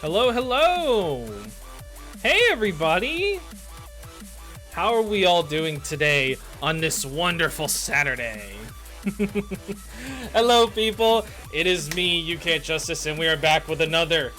Hello, hello! Hey everybody! How are we all doing today on this wonderful Saturday? Hello people, it is me, You Can't Justice, and we are back with another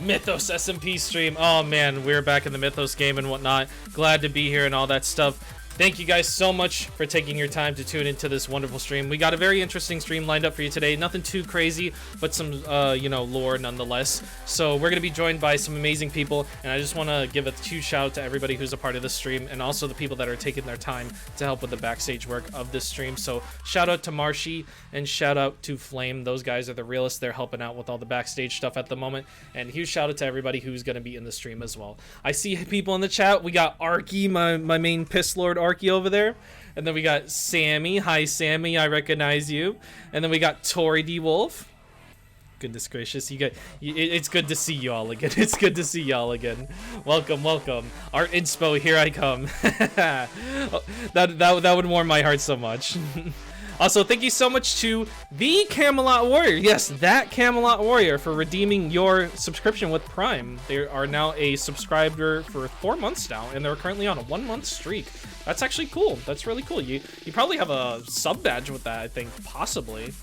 Mythos SMP stream. Oh man, we're back in the Mythos game and whatnot. Glad to be here and all that stuff. Thank you guys so much for taking your time to tune into this wonderful stream. We got a very interesting stream lined up for you today. Nothing too crazy, but some, you know, lore nonetheless. So we're going to be joined by some amazing people, and I just want to give a huge shout out to everybody who's a part of this stream, and also the people that are taking their time to help with the backstage work of this stream. So shout out to Marshy, and shout out to Flame. Those guys are the realest. They're helping out with all the backstage stuff at the moment. And huge shout out to everybody who's going to be in the stream as well. I see people in the chat. We got Arky, my main piss lord Arky over there, and then we got Sammy. Hi Sammy, I recognize you. And then we got Tori D Wolf. Goodness gracious, it's good to see you all again. It's good to see y'all again. Welcome, welcome. Art Inspo, here I come. that would warm my heart so much. Also, thank you so much to the Camelot Warrior. Yes, that Camelot Warrior for redeeming your subscription with Prime. They are now a subscriber for 4 months now, and they're currently on a 1-month streak. That's actually cool. That's really cool. You probably have a sub badge with that, I think, possibly.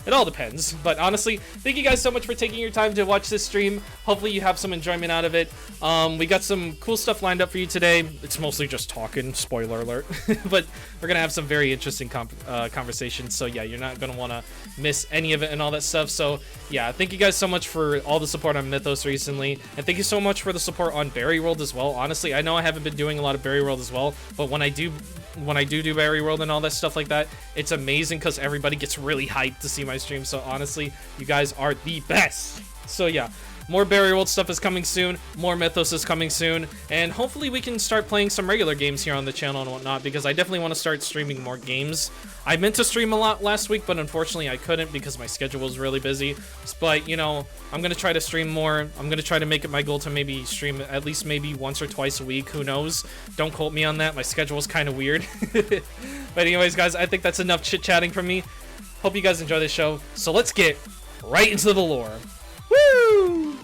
It all depends, but honestly, thank you guys so much for taking your time to watch this stream. Hopefully you have some enjoyment out of it. We got some cool stuff lined up for you today. It's mostly just talking, spoiler alert, but we're gonna have some very interesting conversations. So yeah, you're not gonna want to miss any of it and all that stuff. So yeah, thank you guys so much for all the support on Mythos recently, and thank you so much for the support on Berry World as well. Honestly, I know I haven't been doing a lot of Berry World as well, but when I do Berry World and all that stuff like that, it's amazing because everybody gets really hyped to see my stream. So honestly, you guys are the best. So yeah, more Berry World stuff is coming soon, more Mythos is coming soon, and hopefully we can start playing some regular games here on the channel and whatnot, because I definitely want to start streaming more games. I meant to stream a lot last week, but unfortunately I couldn't because my schedule was really busy. But you know, I'm gonna try to stream more. I'm gonna try to make it my goal to maybe stream at least maybe once or twice a week. Who knows? Don't quote me on that. My schedule is kind of weird. But anyways, guys, I think that's enough chit-chatting from me. Hope you guys enjoy this show. So let's get right into the lore. Woo!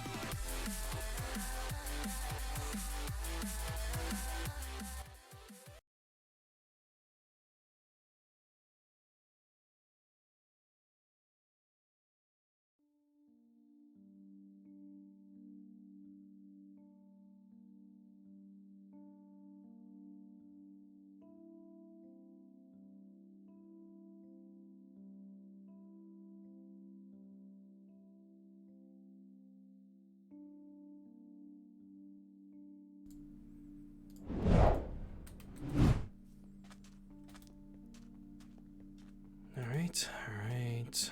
Alright.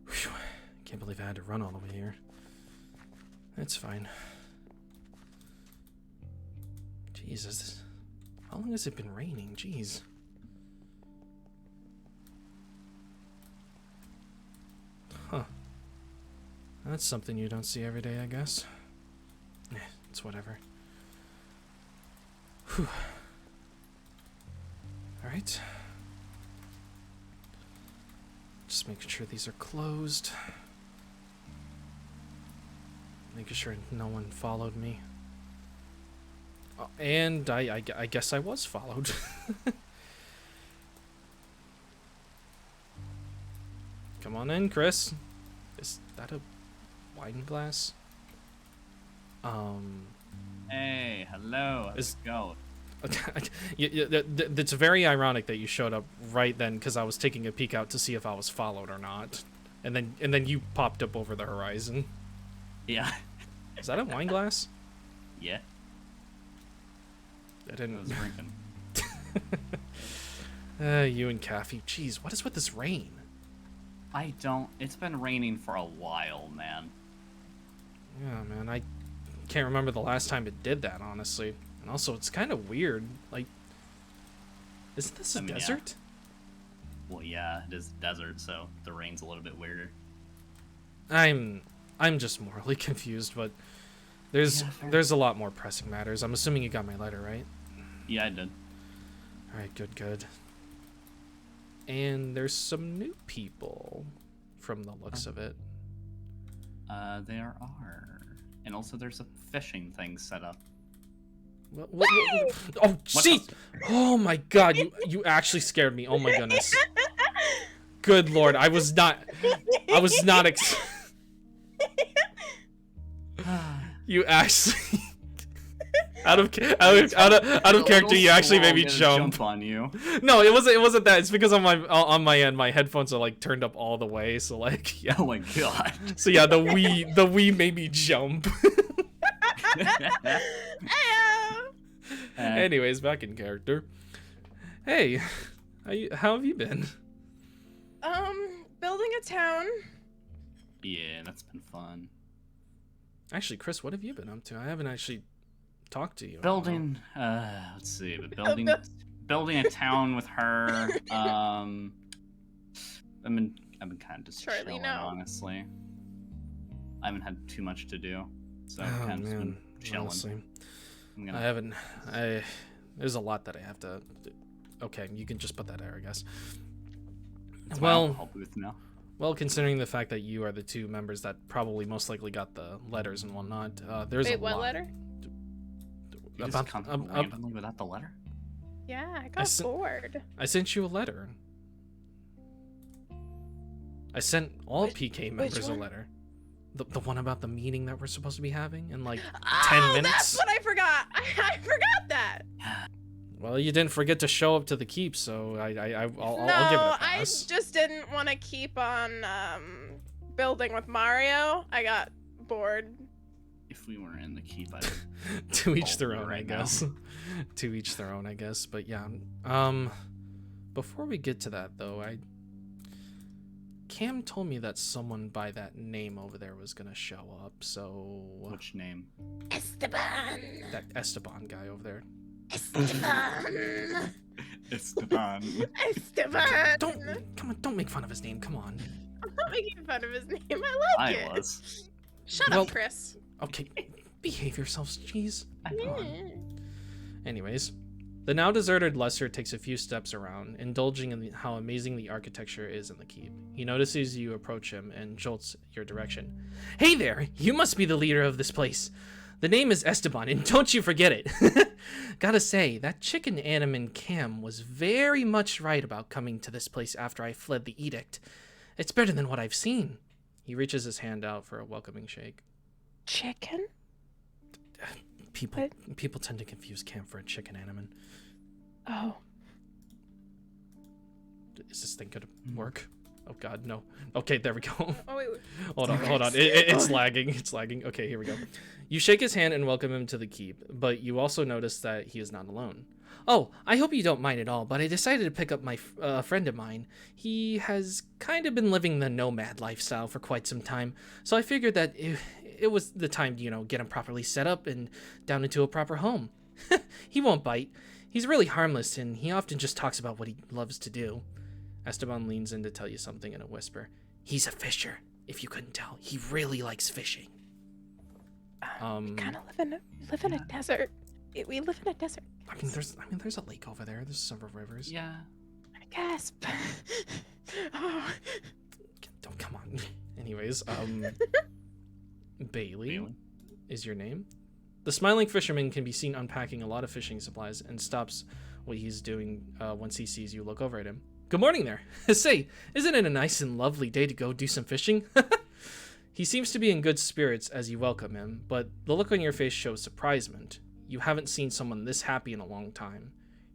Whew, can't believe I had to run all the way here. That's fine. Jesus. How long has it been raining? Jeez. Huh. That's something you don't see every day, I guess. Eh, it's whatever. Whew. Alright. Just making sure these are closed. Making sure no one followed me. Oh, and I guess I was followed. Come on in, Chris. Is that a wine glass? Hey, hello. How's it going? It's very ironic that you showed up right then, because I was taking a peek out to see if I was followed or not. And then you popped up over the horizon. Yeah. Is that a wine glass? Yeah. I didn't. I was drinking. You and Kathy. Jeez, what is with this rain? I don't. It's been raining for a while, man. Yeah, man. I can't remember the last time it did that, honestly. And also, it's kind of weird. Like, isn't this a desert? Yeah. Well, yeah, it is desert, so the rain's a little bit weirder. I'm just morally confused, but there's a lot more pressing matters. I'm assuming you got my letter, right? Yeah, I did. All right, good. And there's some new people, from the looks of it. There are, and also there's a fishing thing set up. What? Oh, see! Oh my God, you actually scared me. Oh my goodness. Good Lord, I was not. You actually. Out of character, you actually made me jump on you. No, it wasn't that. It's because on my end, my headphones are like turned up all the way. So like, yeah. Oh my God. So yeah, the Wii made me jump. Anyways, back in character. Hey, how have you been? Building a town. Yeah, that's been fun. Actually, Chris, what have you been up to? I haven't actually talked to you. Building, let's see, but building a town with her. I've been kind of just chilling, honestly. I haven't had too much to do, so I've kind of just been chilling. Honestly. There's a lot that I have to. Okay, you can just put that there, I guess. Well, booth now. Well, considering the fact that you are the two members that probably most likely got the letters and whatnot, there's a lot. Wait, what letter? You just come randomly without the letter? Yeah, I got bored. I sent you a letter. I sent all PK members a letter. The one about the meeting that we're supposed to be having in like 10 minutes. That's what I forgot. I forgot that. Well, you didn't forget to show up to the keep, so I'll give it a pass. I just didn't want to keep on building with Mario. I got bored. If we were in the keep, I'd to each their own, I guess. To each their own, I guess. But yeah, before we get to that though, Cam told me that someone by that name over there was gonna show up. So which name? Esteban. That Esteban guy over there. Esteban. Esteban. Esteban. Don't make fun of his name. Come on. I'm not making fun of his name. I I was. Shut up, Chris. Okay, behave yourselves, jeez. Yeah. Anyways, the now deserted Lesser takes a few steps around, indulging in how amazing the architecture is in the keep. He notices you approach him and jolts your direction. Hey there, you must be the leader of this place. The name is Esteban, and don't you forget it. Gotta say, that chicken animan Cam was very much right about coming to this place after I fled the edict. It's better than what I've seen. He reaches his hand out for a welcoming shake. Chicken? People tend to confuse Cam for a chicken animan. Oh. Is this thing gonna work? Oh God, no. Okay, there we go. Oh wait. Hold on. It's lagging. It's lagging. Okay, here we go. You shake his hand and welcome him to the keep, but you also notice that he is not alone. Oh, I hope you don't mind at all, but I decided to pick up my friend of mine. He has kind of been living the nomad lifestyle for quite some time, so I figured that it was the time to, get him properly set up and down into a proper home. He won't bite. He's really harmless, and he often just talks about what he loves to do. Esteban leans in to tell you something in a whisper. He's a fisher, if you couldn't tell. He really likes fishing. We kind of live in a desert. We live in a desert. There's a lake over there. There's several rivers. Yeah. I guess. Oh. Don't come on. Anyways, Bailey is your name. The smiling fisherman can be seen unpacking a lot of fishing supplies and stops what he's doing once he sees you look over at him. Good morning there. Say, isn't it a nice and lovely day to go do some fishing? He seems to be in good spirits as you welcome him, but the look on your face shows surprisement. You haven't seen someone this happy in a long time.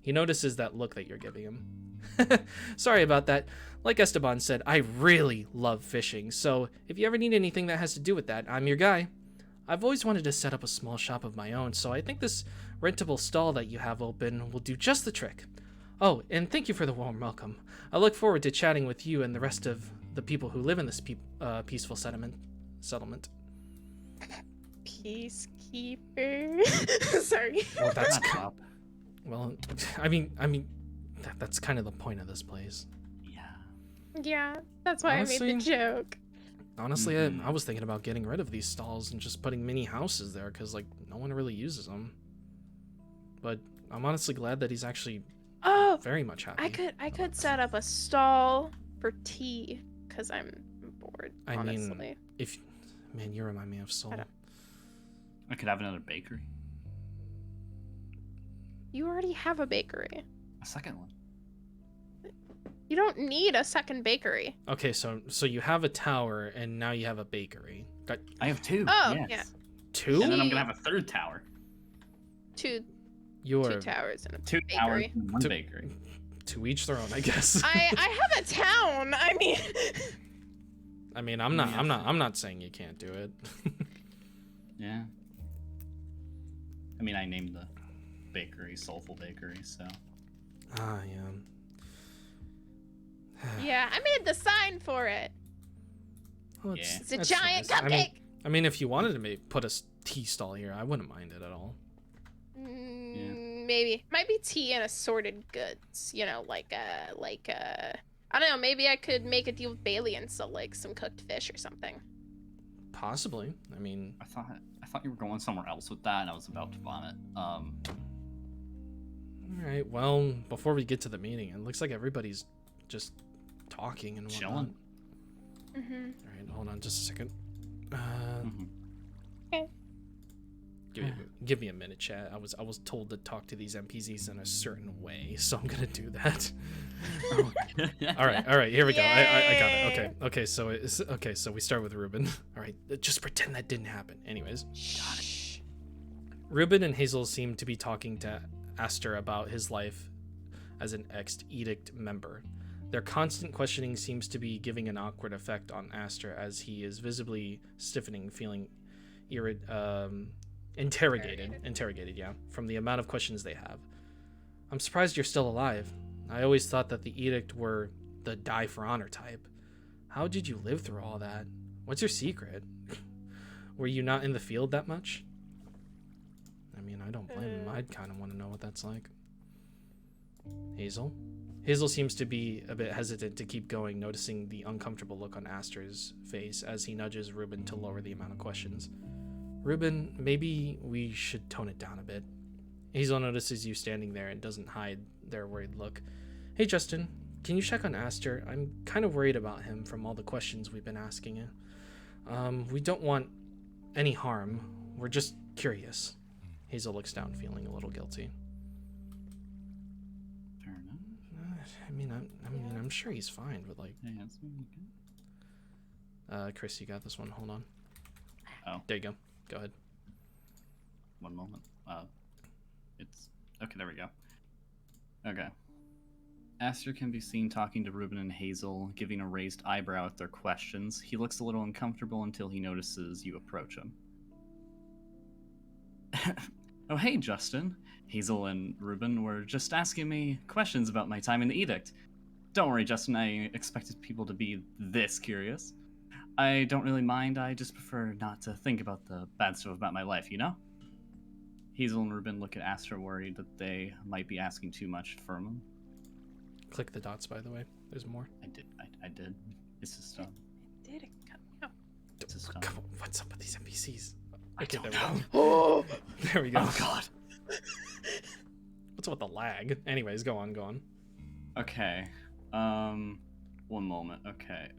He notices that look that you're giving him. Sorry about that. Like Esteban said, I really love fishing, so if you ever need anything that has to do with that, I'm your guy. I've always wanted to set up a small shop of my own, so I think this rentable stall that you have open will do just the trick. Oh, and thank you for the warm welcome. I look forward to chatting with you and the rest of the people who live in this peaceful settlement. Peacekeeper. Sorry. Well, that's well, I mean, that's kind of the point of this place. Yeah, that's why Honestly, I made the joke. Honestly, I was thinking about getting rid of these stalls and just putting mini houses there, because like no one really uses them. But I'm honestly glad that he's actually very much happy. I could set up a stall for tea, because I'm bored, I honestly. mean, man, you remind me of Soul. I could have another bakery. You already have a bakery. A second one. You don't need a second bakery. Okay, so you have a tower and now you have a bakery. I have 2. Oh, yes. yeah. 2? And then I'm gonna have a 3rd tower. Two towers and a 2 bakery. towers and 1 bakery. To each their own, I guess. I have a town. I mean, I'm not saying you can't do it. Yeah. I mean, I named the bakery Soulful Bakery, so. Yeah. Yeah, I made the sign for it. Well, It's a that's giant nice. cupcake. I mean, if you wanted to put a tea stall here, I wouldn't mind it at all. Maybe. Might be tea and assorted goods. You know, like I don't know, maybe I could make a deal with Bailey and sell like some cooked fish or something. Possibly. I mean, I thought you were going somewhere else with that, and I was about to vomit. All right. Well, before we get to the meeting, it looks like everybody's just talking and whatnot. Chilling. All right, hold on just a second. Okay. Give me a minute, chat. I was told to talk to these NPCs in a certain way, so I'm gonna do that. All right. Here we go. I got it. Okay. So we start with Ruben. All right. Just pretend that didn't happen. Anyways. Got it. Ruben and Hazel seem to be talking to Aster about his life as an ex-Edict member. Their constant questioning seems to be giving an awkward effect on Aster, as he is visibly stiffening, feeling interrogated, yeah, from the amount of questions they have. I'm surprised you're still alive. I always thought that the Edict were the die for honor type. How did you live through all that? What's your secret? Were you not in the field that much? I mean, I don't blame him. I'd kind of want to know what that's like. Hazel seems to be a bit hesitant to keep going, noticing the uncomfortable look on Aster's face as he nudges Ruben to lower the amount of questions. Ruben, maybe we should tone it down a bit. Hazel notices you standing there and doesn't hide their worried look. Hey Justin, can you check on Aster? I'm kind of worried about him from all the questions we've been asking him. We don't want any harm. We're just curious. Hazel looks down, feeling a little guilty. Fair enough. I'm sure he's fine, but like. Yeah, that's good. Chris, you got this one. Hold on. Oh. There you go. Go ahead. One moment. It's okay. There we go. Okay. Aster can be seen talking to Ruben and Hazel, giving a raised eyebrow at their questions. He looks a little uncomfortable until he notices you approach him. Oh, hey, Justin. Hazel and Ruben were just asking me questions about my time in the Edict. Don't worry, Justin. I expected people to be this curious. I don't really mind. I just prefer not to think about the bad stuff about my life, you know? Hazel and Ruben look at Aster, worried that they might be asking too much from him. Click the dots, by the way. There's more. I did. It's just Did it come out? It's just Come on, what's up with these NPCs? I Okay, don't there we know. go. Oh, there we go. Oh God. What's up with the lag? Anyways, go on. Okay. One moment. Okay.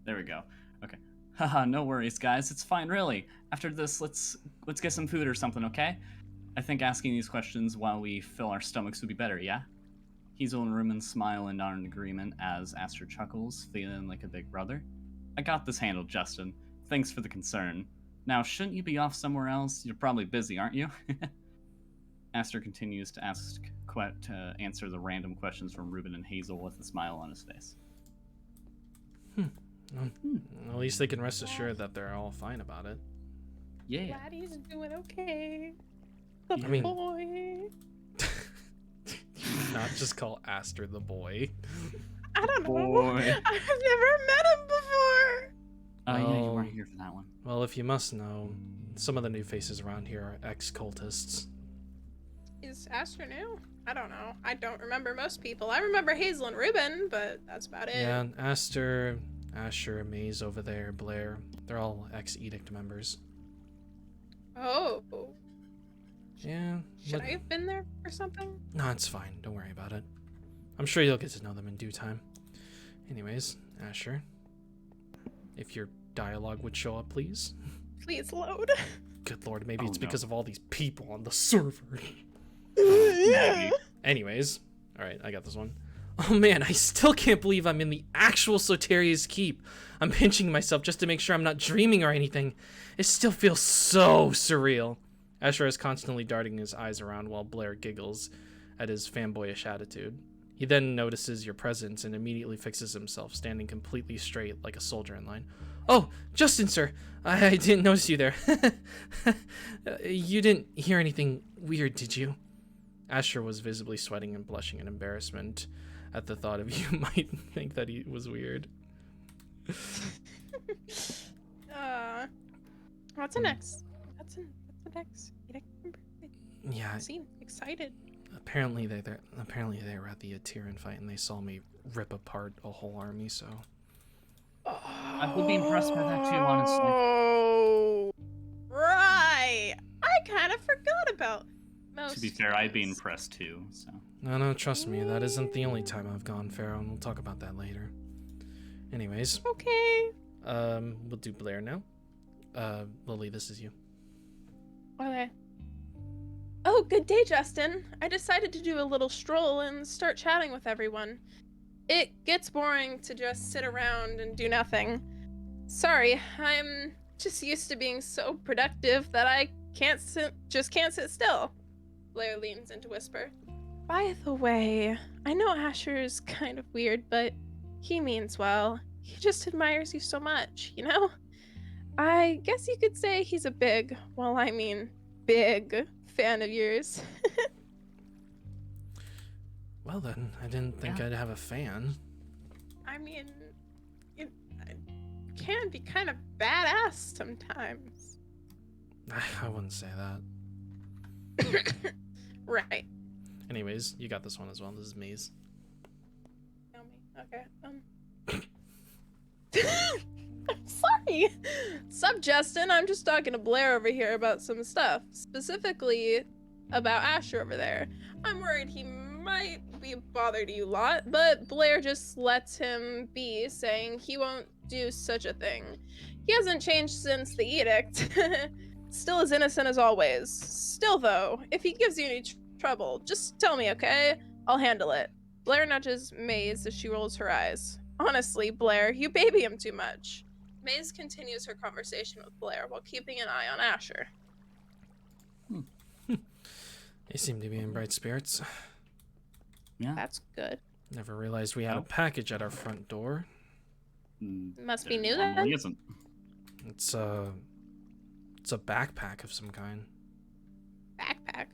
There we go. Okay. Haha, no worries, guys. It's fine, really. After this, let's get some food or something, okay? I think asking these questions while we fill our stomachs would be better, yeah? Hazel and Ruben smile and nod in agreement as Aster chuckles, feeling like a big brother. I got this handled, Justin. Thanks for the concern. Now, shouldn't you be off somewhere else? You're probably busy, aren't you? Aster continues to answer the random questions from Ruben and Hazel with a smile on his face. At least they can rest assured that they're all fine about it. Yeah. Laddie's doing okay. The I mean- boy. Not just call Aster the boy. I don't know. Boy. I've never met him before. Yeah, you Oh. weren't here for that one. Well, if you must know, some of the new faces around here are ex-cultists. Is Aster new? I don't know. I don't remember most people. I remember Hazel and Ruben, but that's about it. Yeah, Aster, Asher, Maze over there, Blair, they're all ex-Edict members. Oh. Yeah. Should I have been there or something? No, it's fine. Don't worry about it. I'm sure you'll get to know them in due time. Anyways, Asher, if your dialogue would show up, please. Please load. Good lord, maybe Oh, it's no. because of all these people on the server. Maybe. Anyways, alright, I got this one. Oh man, I still can't believe I'm in the actual Soteria's Keep. I'm pinching myself just to make sure I'm not dreaming or anything. It still feels so surreal. Asher is constantly darting his eyes around while Blair giggles at his fanboyish attitude. He then notices your presence and immediately fixes himself, standing completely straight like a soldier in line. Oh, Justin, sir. I didn't notice you there. You didn't hear anything weird, did you? Asher was visibly sweating and blushing in embarrassment at the thought of you might think that he was weird. What's the next? What's the next? Yeah, Seem excited. apparently they were at the Atiran fight and they saw me rip apart a whole army, so... I would be impressed by that too, honestly. Oh, right. I kind of forgot about most. To be fair, I'd be things. impressed too, so. No, trust me, that isn't the only time I've gone Pharaoh, and we'll talk about that later. Anyways, Okay. we'll do Blair now. Lily, this is you. Okay. Oh, good day, Justin. I decided to do a little stroll and start chatting with everyone. It gets boring to just sit around and do nothing. Sorry, I'm just used to being so productive that I can't sit still. Blair leans in to whisper. By the way, I know Asher's kind of weird, but he means well. He just admires you so much, you know? I guess you could say he's a big fan of yours. Well then, I didn't think I'd have a fan. I mean, it can be kind of badass sometimes. I wouldn't say that. Right. Anyways, you got this one as well. This is Maze. Tell me. Okay. I'm sorry. Sup, Justin? I'm just talking to Blair over here about some stuff. Specifically about Asher over there. I'm worried he might be a bother to you lot, but Blair just lets him be, saying he won't do such a thing. He hasn't changed since the edict. Still as innocent as always. Still though, if he gives you any trouble, just tell me, okay? I'll handle it. Blair nudges Maze as she rolls her eyes. Honestly, Blair, you baby him too much. Maze continues her conversation with Blair while keeping an eye on Asher. They seem to be in bright spirits. Yeah. That's good. Never realized we had a package at our front door. Must be There new normally then? Isn't. It's a backpack of some kind. Backpack.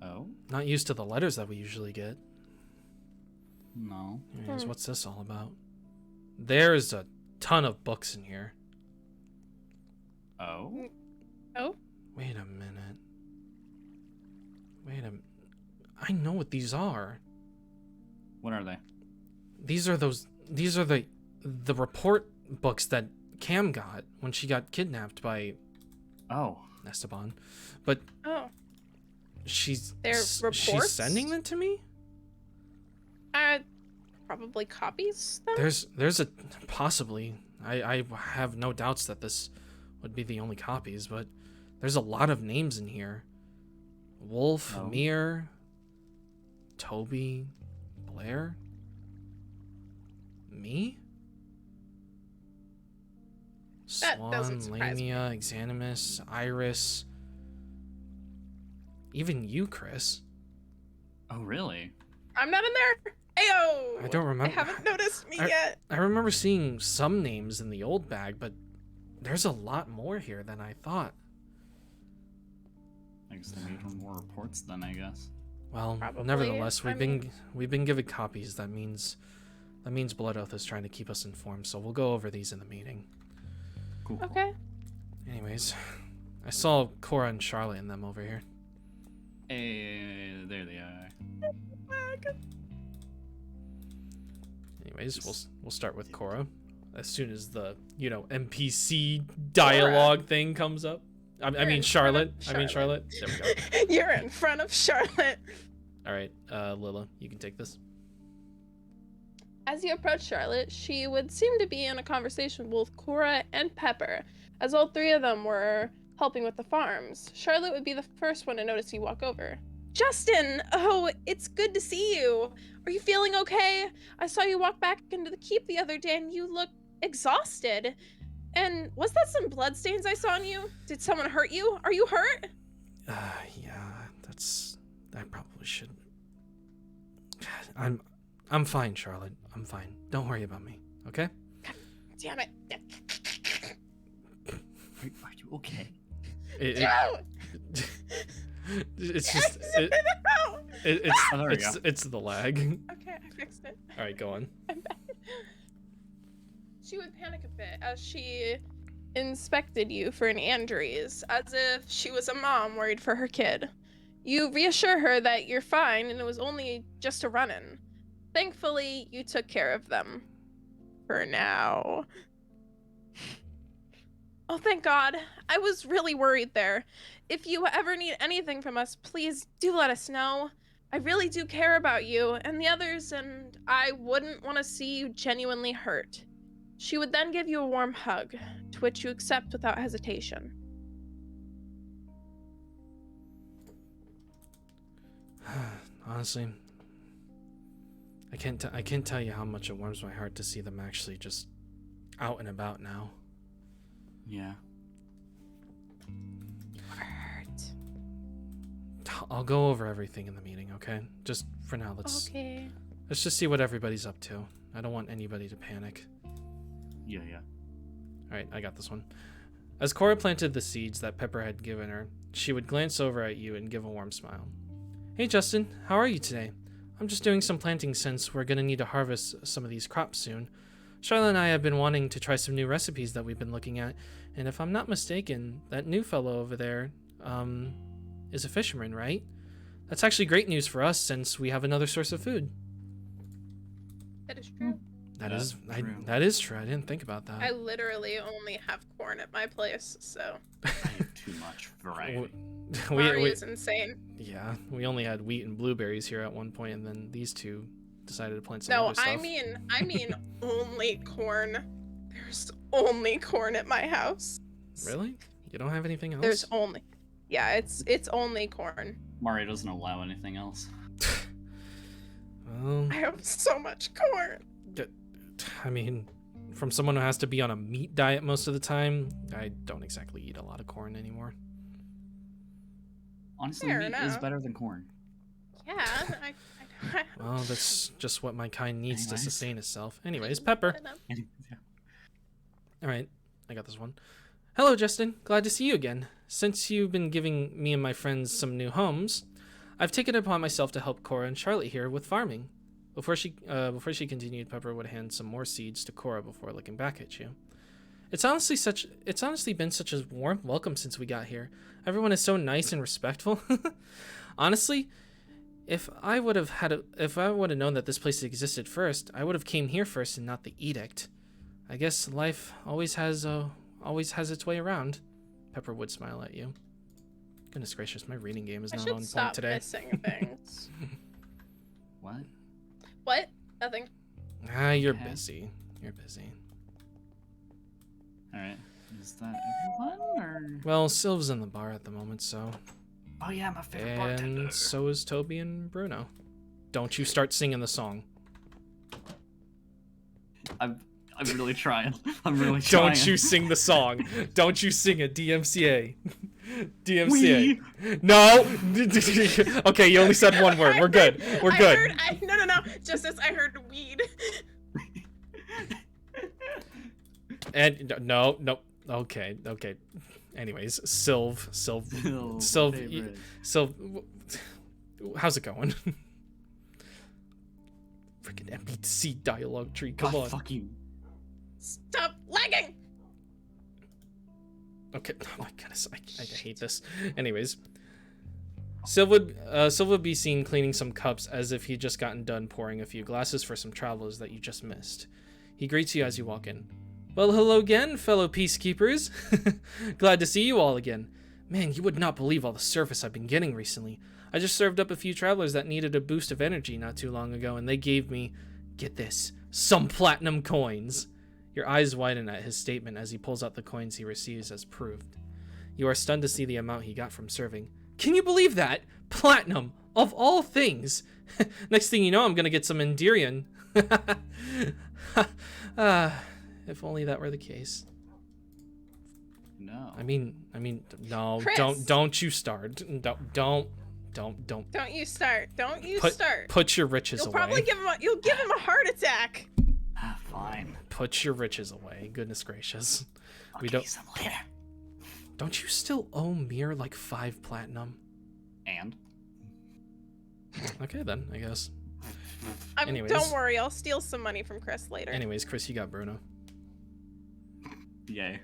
Oh? Not used to the letters that we usually get. No. Anyways, what's this all about? There's a ton of books in here. Oh? Oh? Wait a minute. I know what these are. What are they? These are the report books that Cam got when she got kidnapped by Oh. Esteban. But Oh. she's reports? sending them to me? Probably copies then? There's a possibly. I have no doubts that this would be the only copies, but there's a lot of names in here. Wolf, Oh. Mir, Toby, Blair, me? That Swan, doesn't surprise me. Lamia, Exanimus, Iris. even you, Chris. Oh, really? I'm not in there. Ayo! I don't remember. They haven't noticed me yet. I remember seeing some names in the old bag, but there's a lot more here than I thought. I guess they need more reports then, I guess. Well, Probably. nevertheless, we've been given copies. That means Blood Oath is trying to keep us informed, so we'll go over these in the meeting. Cool. Okay. Anyways, I saw Cora and Charlotte and them over here. Hey, there they are. Anyways, we'll start with Cora. As soon as the NPC dialogue thing comes up. I mean Charlotte. There we go. You're in front of Charlotte. All right, Lila, you can take this. As you approach Charlotte, she would seem to be in a conversation with both Cora and Pepper, as all three of them were helping with the farms. Charlotte would be the first one to notice you walk over. Justin! Oh, it's good to see you. Are you feeling okay? I saw you walk back into the keep the other day and you look exhausted. And was that some bloodstains I saw on you? Did someone hurt you? Are you hurt? Yeah, I probably should. I'm fine, Charlotte. I'm fine. Don't worry about me, okay? God damn it. Are you okay? It's just it's the lag. Okay, I fixed it. All right, go on. I'm back. She would panic a bit as she inspected you for an injuries, as if she was a mom worried for her kid. You reassure her that you're fine and it was only just a run-in. Thankfully, you took care of them. For now. Oh, thank God. I was really worried there. If you ever need anything from us, please do let us know. I really do care about you and the others, and I wouldn't want to see you genuinely hurt. She would then give you a warm hug, to which you accept without hesitation. Honestly, I can't tell you how much it warms my heart to see them actually just out and about now. Yeah. Hurt. I'll go over everything in the meeting, okay? Just for now, let's just see what everybody's up to. I don't want anybody to panic. Yeah. All right, I got this one. As Cora planted the seeds that Pepper had given her, she would glance over at you and give a warm smile. Hey, Justin, how are you today? I'm just doing some planting since we're gonna need to harvest some of these crops soon. Charlotte and I have been wanting to try some new recipes that we've been looking at, and if I'm not mistaken, that new fellow over there, is a fisherman, right? That's actually great news for us since we have another source of food. That is true. That is true. I didn't think about that. I literally only have corn at my place, so. I have too much variety. Mario's insane. Yeah, we only had wheat and blueberries here at one point, and then these two decided to plant some other stuff. No, I mean only corn. There's only corn at my house. Really? You don't have anything else? There's only. Yeah, it's only corn. Mario doesn't allow anything else. Well, I have so much corn. I mean, from someone who has to be on a meat diet most of the time, I don't exactly eat a lot of corn anymore. Honestly, Fair meat enough. is better than corn. Yeah, I Well, that's just what my kind needs to sustain itself. Anyways, Pepper. All right, I got this one. Hello, Justin. Glad to see you again. Since you've been giving me and my friends some new homes, I've taken it upon myself to help Cora and Charlotte here with farming. Before she continued, Pepper would hand some more seeds to Cora before looking back at you. It's honestly been such a warm welcome since we got here. Everyone is so nice and respectful. Honestly, if I would have known that this place existed first, I would have came here first and not the edict. I guess life always has its way around. Pepper would smile at you. Goodness gracious, my reading game is not on point today. Missing things. What? What? Nothing. You're busy. You're busy. Alright. Is that everyone, or...? Well, Sylv's in the bar at the moment, so... Oh yeah, my favorite bartender. And so is Toby and Bruno. Don't you start singing the song. I'm really trying. I'm really trying. Don't you sing the song. Don't you sing it, DMCA. DMCA. No. Okay, you only said one word. We're good. We're good. No. Justice, I heard weed. And no. Okay. Anyways, Sylv. How's it going? Freaking NPC dialogue tree. Come on. Fuck you. Stop lagging. Okay. Oh my goodness, I hate this. Anyways, Sylv would be seen cleaning some cups as if he'd just gotten done pouring a few glasses for some travelers that you just missed. He greets you as you walk in. Well, hello again, fellow peacekeepers. Glad to see you all again. Man, you would not believe all the service I've been getting recently. I just served up a few travelers that needed a boost of energy not too long ago, and they gave me, get this, some platinum coins. Your eyes widen at his statement as he pulls out the coins he receives as proved. You are stunned to see the amount he got from serving. Can you believe that? Platinum, of all things. Next thing you know, I'm gonna get some Endirian. If only that were the case. No. I mean, no. Chris. Don't you start. Don't. Don't you start. Don't you start. Put your riches You'll away. probably you'll give him a heart attack. Fine. Put your riches away. Goodness gracious. I'll give you some later. Don't you still owe Mir like 5 platinum? And? Okay then, I guess. Anyways. Don't worry, I'll steal some money from Chris later. Anyways, Chris, you got Bruno. Yay.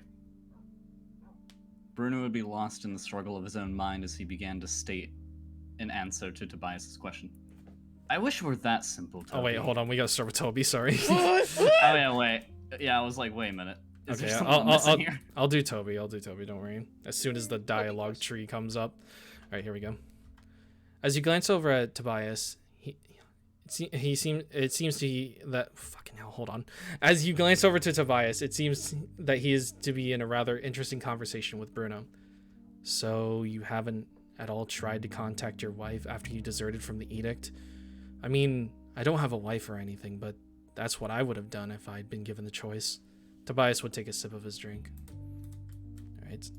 Bruno would be lost in the struggle of his own mind as he began to state an answer to Tobias's question. I wish it were that simple, Toby. Oh wait, hold on. We gotta start with Toby. Sorry. Oh yeah, wait. Yeah, I was like, wait a minute. Is okay, there something missing here? I'll do Toby. Don't worry. As soon as the dialogue tree comes up. All right, here we go. As you glance over at Tobias, it seems that fucking hell. Hold on. As you glance over to Tobias, it seems that he is to be in a rather interesting conversation with Bruno. So you haven't at all tried to contact your wife after you deserted from the edict? I mean, I don't have a wife or anything, but that's what I would have done if I'd been given the choice. Tobias would take a sip of his drink. All right.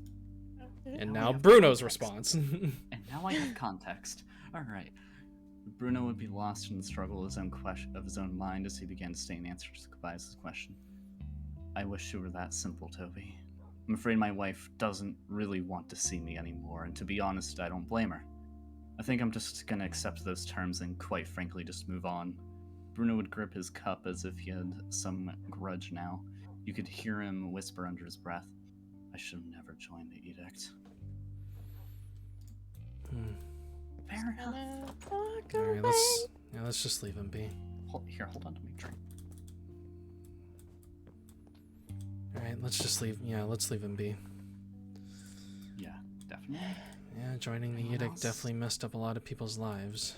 And now Bruno's response. And now I have context. All right. Bruno would be lost in the struggle of his own mind as he began to state an answer to Tobias's question. I wish it were that simple, Toby. I'm afraid my wife doesn't really want to see me anymore, and to be honest, I don't blame her. I think I'm just gonna accept those terms and quite frankly just move on. Bruno would grip his cup as if he had some grudge now. You could hear him whisper under his breath, I should have never joined the edict. Fair enough. Alright, let's just leave him be. Hold on to me, drink. Alright, let's just leave him be. Yeah, definitely. Yeah, joining the edict definitely messed up a lot of people's lives.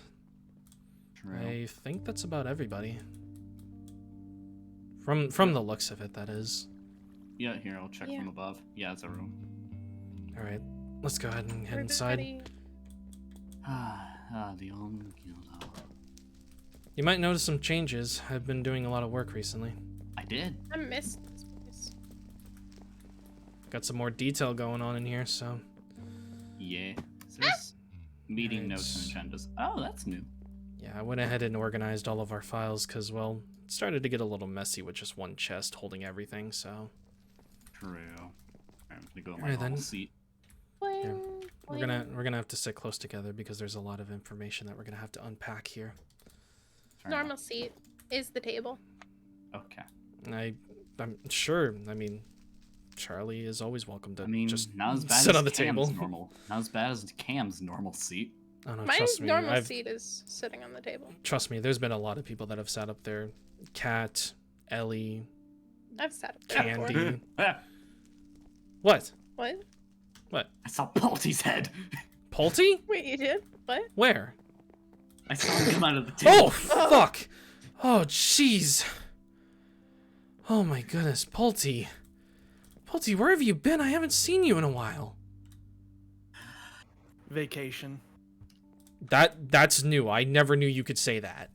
True. I think that's about everybody. From the looks of it, that is. Yeah, here, I'll check from above. Yeah, it's a room. Alright, let's go ahead and head inside. The old guild. You might notice some changes. I've been doing a lot of work recently. I did. I missed this place. Got some more detail going on in here, so. Yeah. So there's meeting notes and agendas. Oh, that's new. Yeah, I went ahead and organized all of our files because, well, it started to get a little messy with just one chest holding everything, so. True. I'm gonna go in my normal seat. Yeah. We're gonna have to sit close together because there's a lot of information that we're gonna have to unpack here. Normal seat is the table. Okay. I'm sure. I mean, Charlie is always welcome to just not as bad sit as on the Cam's table. Normal. Not as bad as Cam's normal seat. Oh, no, My trust me. normal seat is sitting on the table. Trust me, there's been a lot of people that have sat up there. Kat, Ellie, I've sat up there Candy. before. What? What? I saw Polty's head. Polty? Wait, you did? What? Where? I saw him come out of the table. Oh, fuck! Oh, jeez. Oh my goodness, Polty. Polty, where have you been? I haven't seen you in a while. Vacation. That's new. I never knew you could say that.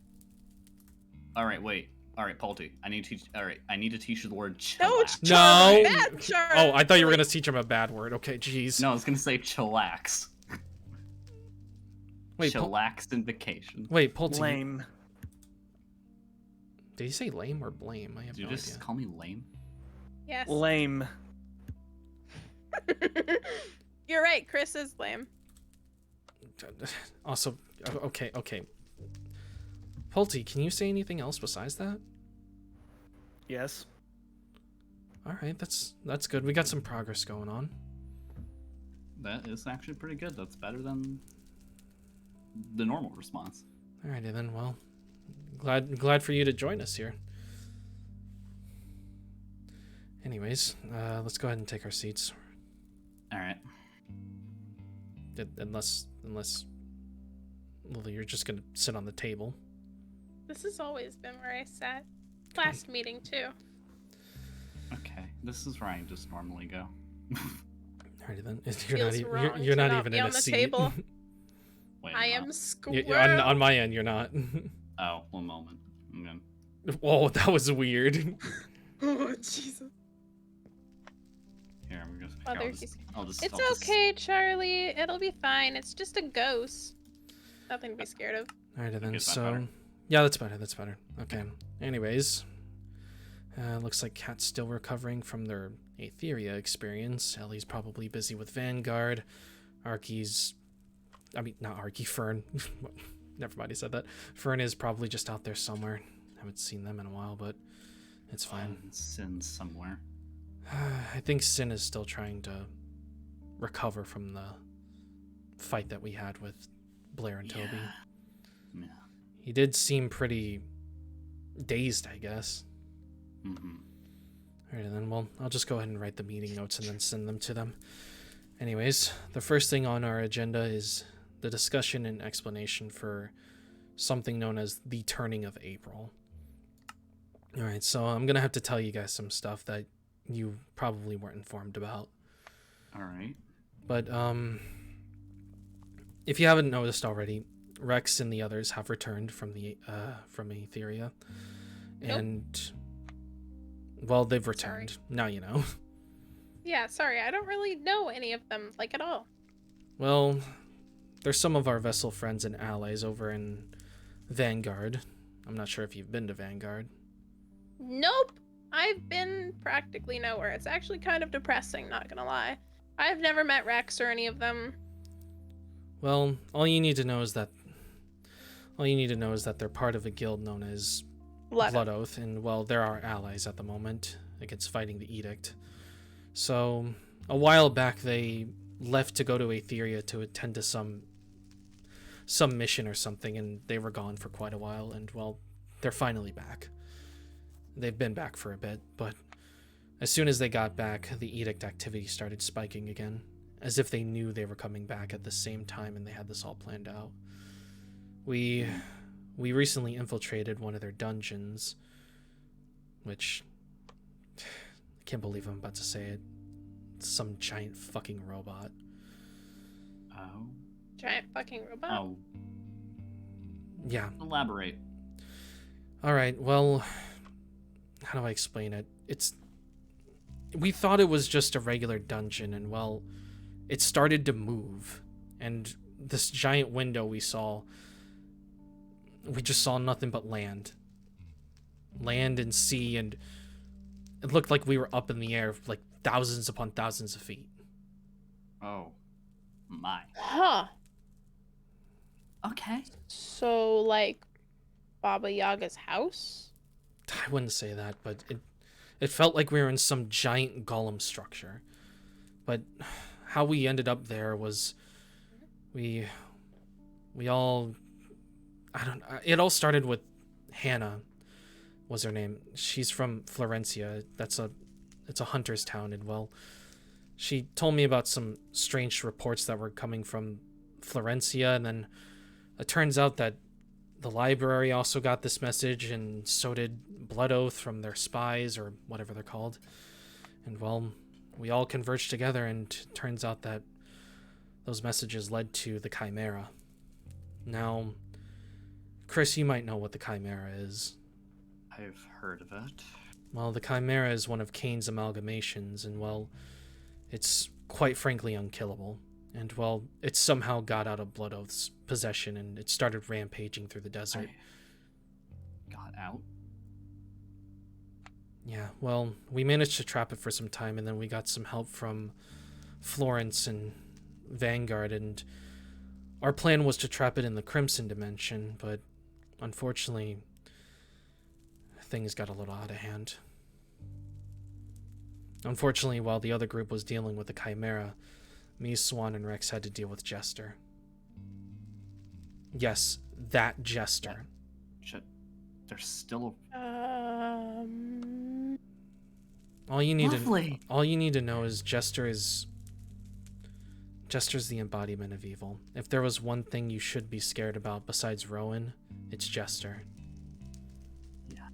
All right, wait. All right, Polty. I need to teach. All right, I need to teach you the word No, chillax. Charlie, No. bad Charlie. Oh, I thought you were gonna teach him a bad word. Okay, jeez. No, I was gonna say chillax. Wait, chillaxification. Wait, Polty. Lame. Did he say lame or blame? I have Did you no just idea. call me lame? Yes. Lame. You're right. Chris is lame. Also, okay. Polty, can you say anything else besides that? Yes. All right, that's good. We got some progress going on. That is actually pretty good. That's better than the normal response. Alrighty then. Well, glad for you to join us here. Anyways, let's go ahead and take our seats. All right. Unless Lily, you're just gonna sit on the table. This has always been where I sat. Last meeting too. Okay. This is where I just normally go. Alrighty then. Feels wrong You're to not not even be in on a the seat. table. Wait, I I'm am not. squirrel. On my end, you're not. Oh, one moment. I'm gonna... Whoa, that was weird. Oh Jesus. Here, I'm just. Mother, I'll just. It's I'll just- okay, Charlie. It'll be fine. It's just a ghost. Nothing to be scared of. Alrighty then. Is that So, better? yeah, that's better. Okay. Anyways, looks like Kat's still recovering from their Aetheria experience. Ellie's probably busy with Vanguard. Fern. Never mind, I said that. Fern is probably just out there somewhere. Haven't seen them in a while, but it's fine. Sin somewhere. I think Sin is still trying to recover from the fight that we had with Blair and Toby. Yeah. He did seem pretty dazed, I guess. Mm-hmm. Alright then, well, I'll just go ahead and write the meeting notes and then send them to them. Anyways, the first thing on our agenda is the discussion and explanation for something known as the Turning of April. Alright, so I'm gonna have to tell you guys some stuff that you probably weren't informed about. Alright. But, if you haven't noticed already, Rex and the others have returned from Aetheria. And, well, they've returned. Sorry. Now you know. Yeah, sorry. I don't really know any of them, like, at all. Well, there's some of our vessel friends and allies over in Vanguard. I'm not sure if you've been to Vanguard. Nope. I've been practically nowhere. It's actually kind of depressing, not gonna lie. I've never met Rex or any of them. Well, all you need to know is that they're part of a guild known as Blood Oath, and well, they're our allies at the moment against fighting the Edict. So, a while back they left to go to Aetheria to attend to some mission or something, and they were gone for quite a while, and well, they're finally back. They've been back for a bit, but as soon as they got back, the Edict activity started spiking again, as if they knew they were coming back at the same time and they had this all planned out. We recently infiltrated one of their dungeons, which, I can't believe I'm about to say it. It's some giant fucking robot. Oh. Giant fucking robot? Oh. Yeah. Elaborate. Alright, well, how do I explain it? We thought it was just a regular dungeon, and well, it started to move, and this giant window we just saw nothing but land and sea, and it looked like we were up in the air like thousands upon thousands of feet. Oh. My. Huh. Okay. So, like, Baba Yaga's house? I wouldn't say that, but it felt like we were in some giant golem structure. But how we ended up there was we all, it all started with Hannah was her name. She's from Florencia. It's a hunter's town, and well, she told me about some strange reports that were coming from Florencia, and then it turns out that the library also got this message, and so did Blood Oath from their spies, or whatever they're called. And well, we all converged together, and it turns out that those messages led to the Chimera. Now, Chris, you might know what the Chimera is. I I've heard of it. Well, the Chimera is one of Kane's amalgamations, and well, it's quite frankly unkillable. And well, it somehow got out of Blood Oath's possession, and it started rampaging through the desert. Got out? Yeah, well, we managed to trap it for some time, and then we got some help from Florence and Vanguard, and our plan was to trap it in the Crimson Dimension, but unfortunately, things got a little out of hand. Unfortunately, while the other group was dealing with the Chimera, me, Swan, and Rex had to deal with Jester. Yes, that Jester. Shit. There's still All you need to know is Jester's the embodiment of evil. If there was one thing you should be scared about besides Rowan, it's Jester. Yeah.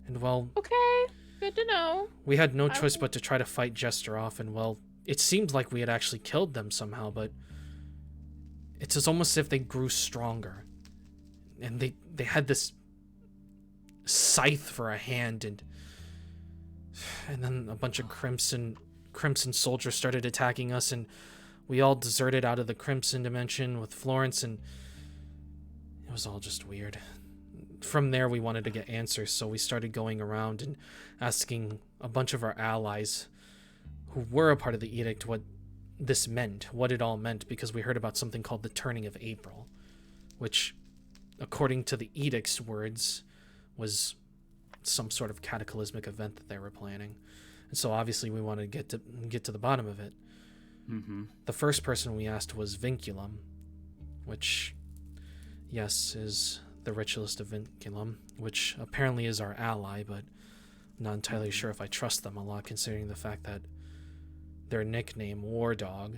And well, okay, good to know. We had no choice but to try to fight Jester off, and well, it seemed like we had actually killed them somehow, but it's almost as if they grew stronger. And they had this scythe for a hand, and then a bunch of crimson soldiers started attacking us, and we all deserted out of the Crimson Dimension with Florence, and it was all just weird. From there, we wanted to get answers, so we started going around and asking a bunch of our allies who were a part of the edict what this meant, what it all meant, because we heard about something called the Turning of April, which, according to the edict's words, was some sort of cataclysmic event that they were planning. And so obviously we wanted to get to the bottom of it. Mm-hmm. The first person we asked was Vinculum, which, yes, is the ritualist of Vinculum, which apparently is our ally, but I'm not entirely sure if I trust them a lot, considering the fact that their nickname, War Dog,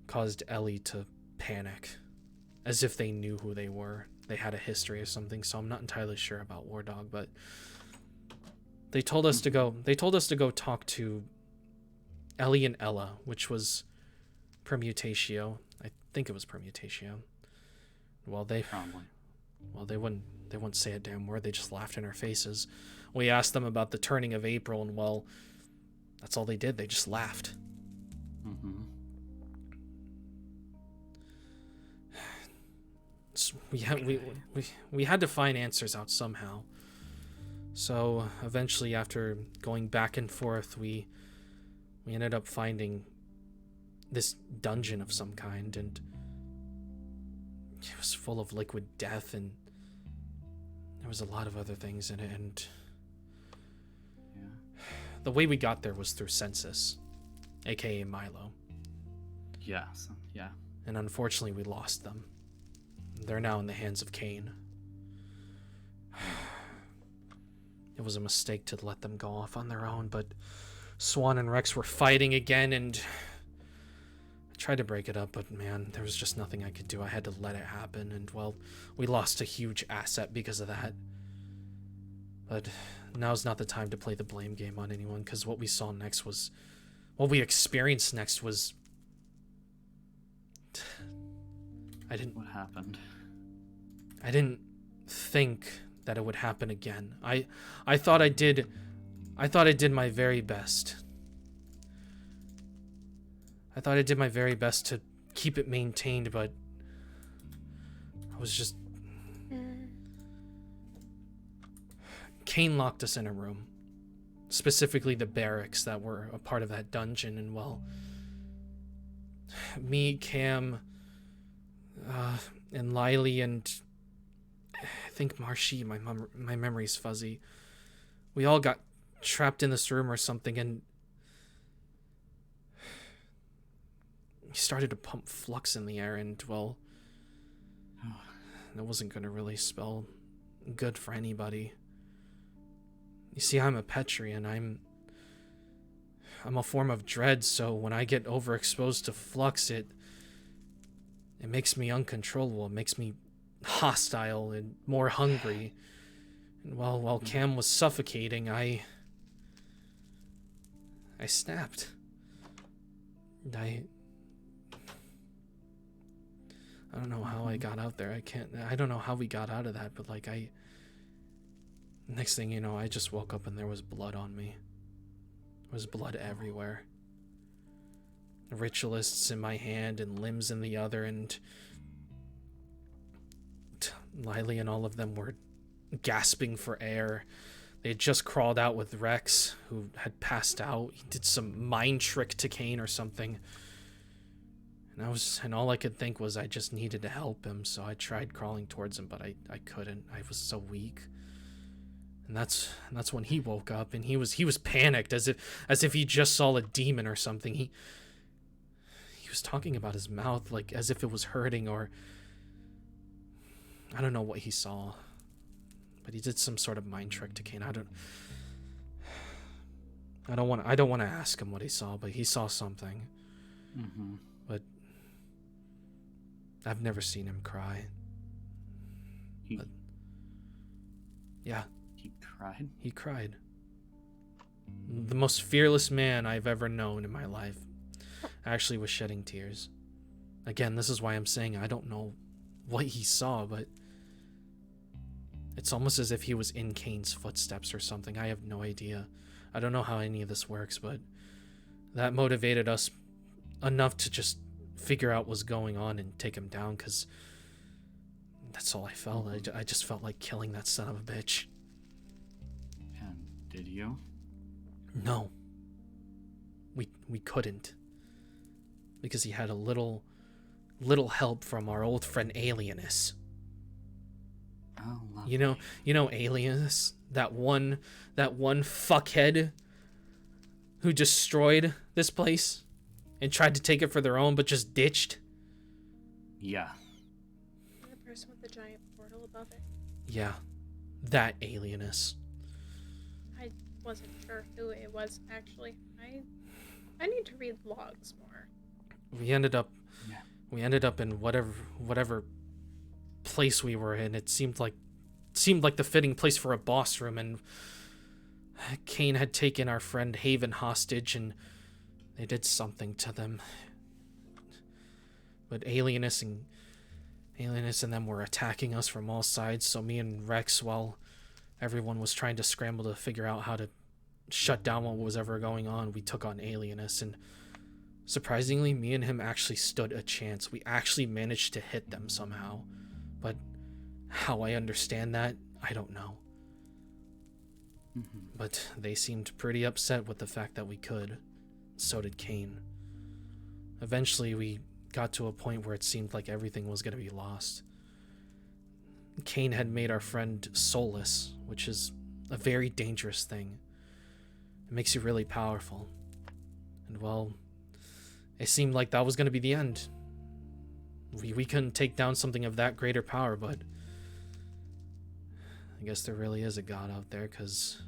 caused Ellie to panic, as if they knew who they were. They had a history or something, so I'm not entirely sure about War Dog, but they told us to go talk to Ellie and Ella, which was Permutatio. I think it was Permutatio. Well, they wouldn't say a damn word. They just laughed in our faces. We asked them about the Turning of April, and well, that's all they did. They just laughed. Mm-hmm. So we had to find answers out somehow. So eventually, after going back and forth, we ended up finding this dungeon of some kind, and it was full of liquid death, and there was a lot of other things in it, and yeah. The way we got there was through Census, aka Milo. Yeah, yeah. And unfortunately, we lost them. They're now in the hands of Kane. It was a mistake to let them go off on their own, but Swan and Rex were fighting again, and I tried to break it up, but man, there was just nothing I could do. I had to let it happen, and well, we lost a huge asset because of that. But now's not the time to play the blame game on anyone, because what we saw next was... what we experienced next was... What happened? I didn't think that it would happen again. I thought I did my very best. I thought I did my very best to keep it maintained, but I was just... Kane locked us in a room. Specifically the barracks that were a part of that dungeon, and well... me, Cam, and Lily, and I think Marshy, my memory's fuzzy. We all got trapped in this room or something, and he started to pump flux in the air, and well, it wasn't gonna really spell good for anybody. You see, I'm a Petrian. I'm a form of dread, so when I get overexposed to flux, it makes me uncontrollable. It makes me hostile and more hungry. And while Cam was suffocating, I snapped. And I don't know how I got out there. I don't know how we got out of that, but like Next thing you know, I just woke up and there was blood on me. There was blood everywhere. Ritualists in my hand and limbs in the other, and Lily and all of them were gasping for air. They had just crawled out with Rex, who had passed out. He did some mind trick to Kane or something. And all I could think was I just needed to help him, so I tried crawling towards him, but I couldn't. I was so weak. And that's when he woke up, and he was panicked, as if he just saw a demon or something. He was talking about his mouth like as if it was hurting, or I don't know what he saw. But he did some sort of mind trick to Kane. I don't want to ask him what he saw, but he saw something. Mm-hmm. But I've never seen him cry. But, yeah. He cried? He cried. The most fearless man I've ever known in my life actually was shedding tears. Again, this is why I'm saying I don't know what he saw, but it's almost as if he was in Kane's footsteps or something. I have no idea. I don't know how any of this works, but that motivated us enough to just figure out what's going on and take him down, because that's all I felt. I just felt like killing that son of a bitch. And did you? No. We couldn't. Because he had a little help from our old friend Alienus. Oh, lovely. You know Alienus? That one fuckhead who destroyed this place and tried to take it for their own, but just ditched? Yeah. The person with the giant portal above it. Yeah. That Alienus. I wasn't sure who it was, actually. I need to read logs more. We ended up in whatever place we were in. It seemed like the fitting place for a boss room, and Kane had taken our friend Haven hostage, and they did something to them. But Alienus and them were attacking us from all sides, so me and Rex, while everyone was trying to scramble to figure out how to shut down what was ever going on, we took on Alienus, and surprisingly, me and him actually stood a chance. We actually managed to hit them somehow. But how I understand that, I don't know. Mm-hmm. But they seemed pretty upset with the fact that we could. So did Kane. Eventually, we got to a point where it seemed like everything was going to be lost. Kane had made our friend soulless, which is a very dangerous thing. It makes you really powerful. And well, it seemed like that was going to be the end. We couldn't take down something of that greater power, but I guess there really is a god out there, because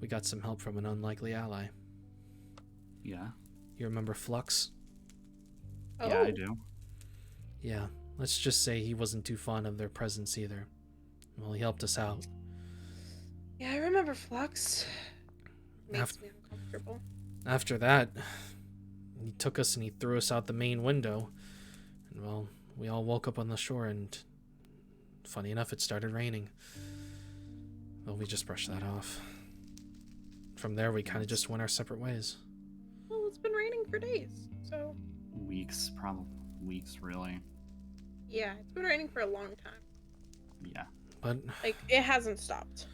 we got some help from an unlikely ally. Yeah. You remember Flux? Oh. Yeah, I do. Yeah, let's just say he wasn't too fond of their presence either. Well, he helped us out. Yeah, I remember Flux. Makes me uncomfortable. After that, he took us and he threw us out the main window. And well, we all woke up on the shore, and funny enough, it started raining. Well, we just brushed that off. From there, we kind of just went our separate ways. Well, it's been raining for days, so... Weeks, probably. Weeks, really. Yeah, it's been raining for a long time. Yeah. But Like, it hasn't stopped.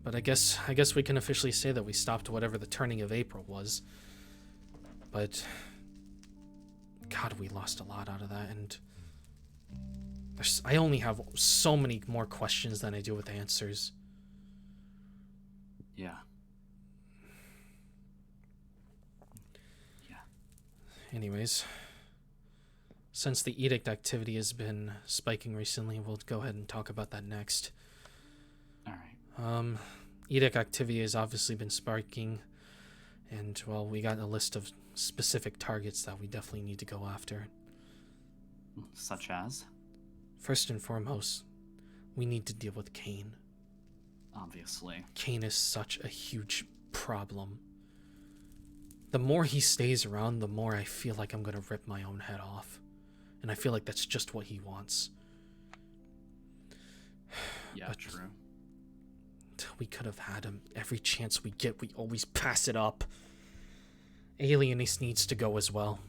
I guess we can officially say that we stopped whatever the turning of April was. But God, we lost a lot out of that, and I only have so many more questions than I do with answers. Yeah. Anyways, since the edict activity has been spiking recently, we'll go ahead and talk about that next. All right. Edict activity has obviously been spiking, and well, we got a list of specific targets that we definitely need to go after. Such as? First and foremost, we need to deal with Kane. Obviously. Kane is such a huge problem. The more he stays around, the more I feel like I'm going to rip my own head off. And I feel like that's just what he wants. Yeah, But true. We could have had him. Every chance we get, we always pass it up. Alienist needs to go as well.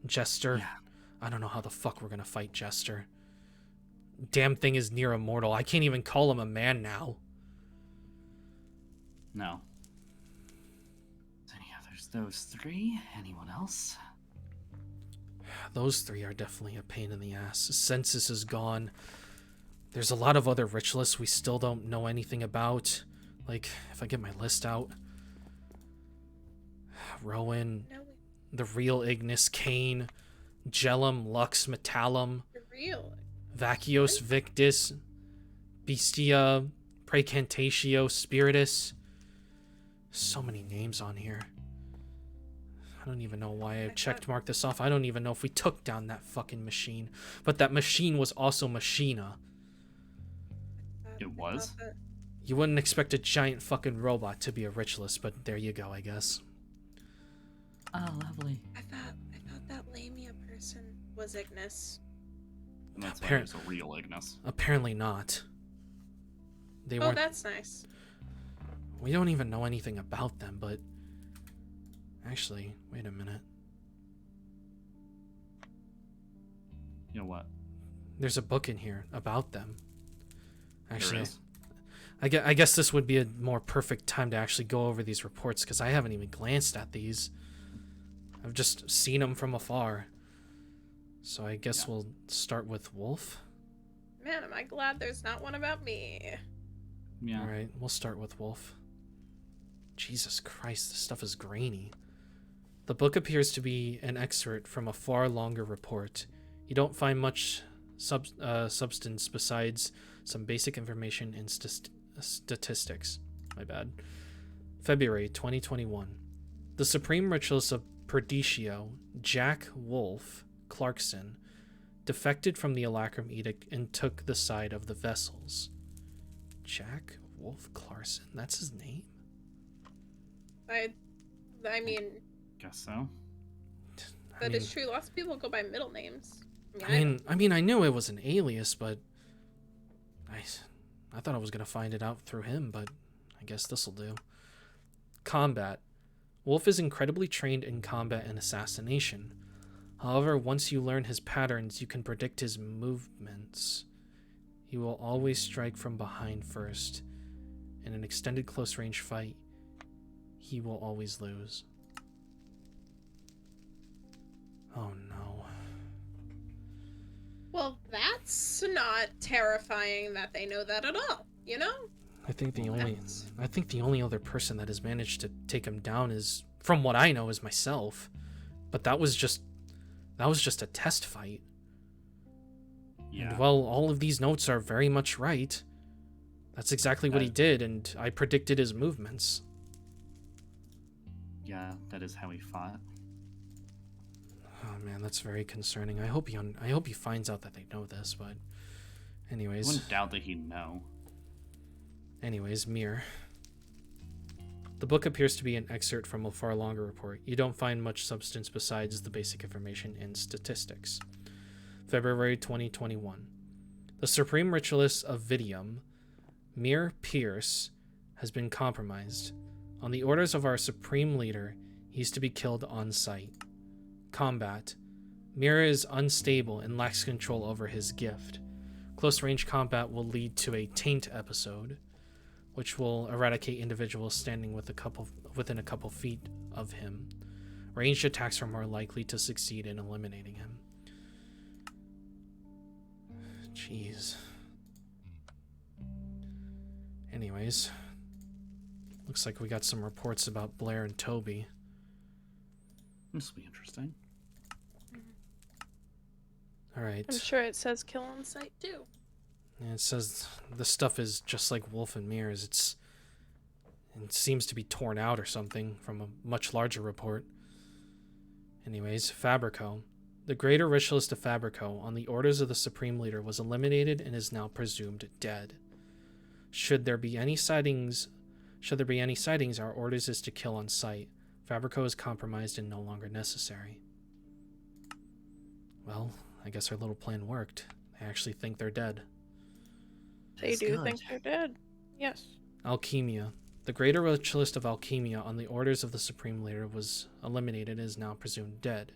Jester. Yeah. I don't know how the fuck we're gonna fight Jester. Damn thing is near immortal. I can't even call him a man now. No. Any others? Those three? Anyone else? Those three are definitely a pain in the ass. Census is gone. There's a lot of other ritualists we still don't know anything about. Like, if I get my list out. Rowan, the real Ignis, Kane, Gellum, Lux, Metallum, The real. Vacuos, Victus, Bestia, Precantatio, Spiritus. So many names on here. I don't even know why I checked marked this off. I don't even know if we took down that fucking machine. But that machine was also Machina. It was? You wouldn't expect a giant fucking robot to be a ritualist, but there you go, I guess. Oh, lovely. I thought that Lamia person was Ignis. And that's why it's a real Ignis. Apparently not. They Oh, weren't. that's nice. We don't even know anything about them, but actually, wait a minute. You know what? There's a book in here about them. Actually, There is. I guess this would be a more perfect time to actually go over these reports because I haven't even glanced at these. I've just seen them from afar. So I guess we'll start with Wolf. Man, am I glad there's not one about me. Yeah. Alright, we'll start with Wolf. Jesus Christ, this stuff is grainy. The book appears to be an excerpt from a far longer report. You don't find much substance besides some basic information and statistics. My bad. February 2021. The Supreme Ritualist of Perditio, Jack Wolf Clarkson, defected from the Alacrum Edict and took the side of the vessels. Jack Wolf Clarkson, that's his name? I mean, Guess so. that is true. Lots of people go by middle names. I mean, I knew it was an alias, but I thought I was gonna find it out through him, but I guess this'll do. Combat. Wolf is incredibly trained in combat and assassination. However, once you learn his patterns, you can predict his movements. He will always strike from behind first. In an extended close-range fight, he will always lose. Oh no. Well, that's not terrifying that they know that at all, you know? I think the only other person that has managed to take him down is, from what I know, is myself. But that was just a test fight. Yeah. And well, all of these notes are very much right. That's exactly what he did, and I predicted his movements. Yeah, that is how he fought. Oh man, that's very concerning. I hope he finds out that they know this, but I anyways. wouldn't doubt that he'd know. Anyways, Mir. The book appears to be an excerpt from a far longer report. You don't find much substance besides the basic information and statistics. February 2021. The Supreme Ritualist of Vidium, Mir Pierce, has been compromised. On the orders of our Supreme Leader, he's to be killed on sight. Combat. Mir is unstable and lacks control over his gift. Close-range combat will lead to a taint episode, which will eradicate individuals standing within a couple feet of him. Ranged attacks are more likely to succeed in eliminating him. Jeez. Anyways, looks like we got some reports about Blair and Toby. This will be interesting. Alright. I'm sure it says kill on sight too. And it says the stuff is just like Wolf and Mirrors. It seems to be torn out or something from a much larger report. Anyways, Fabrico. The greater ritualist of Fabrico, on the orders of the Supreme Leader, was eliminated and is now presumed dead. Should there be any sightings, our orders is to kill on sight. Fabrico is compromised and no longer necessary. Well, I guess our little plan worked. I actually think they're dead. They do think they're dead. Yes. Alchemia. The greater rich list of Alchemia on the orders of the Supreme Leader was eliminated and is now presumed dead.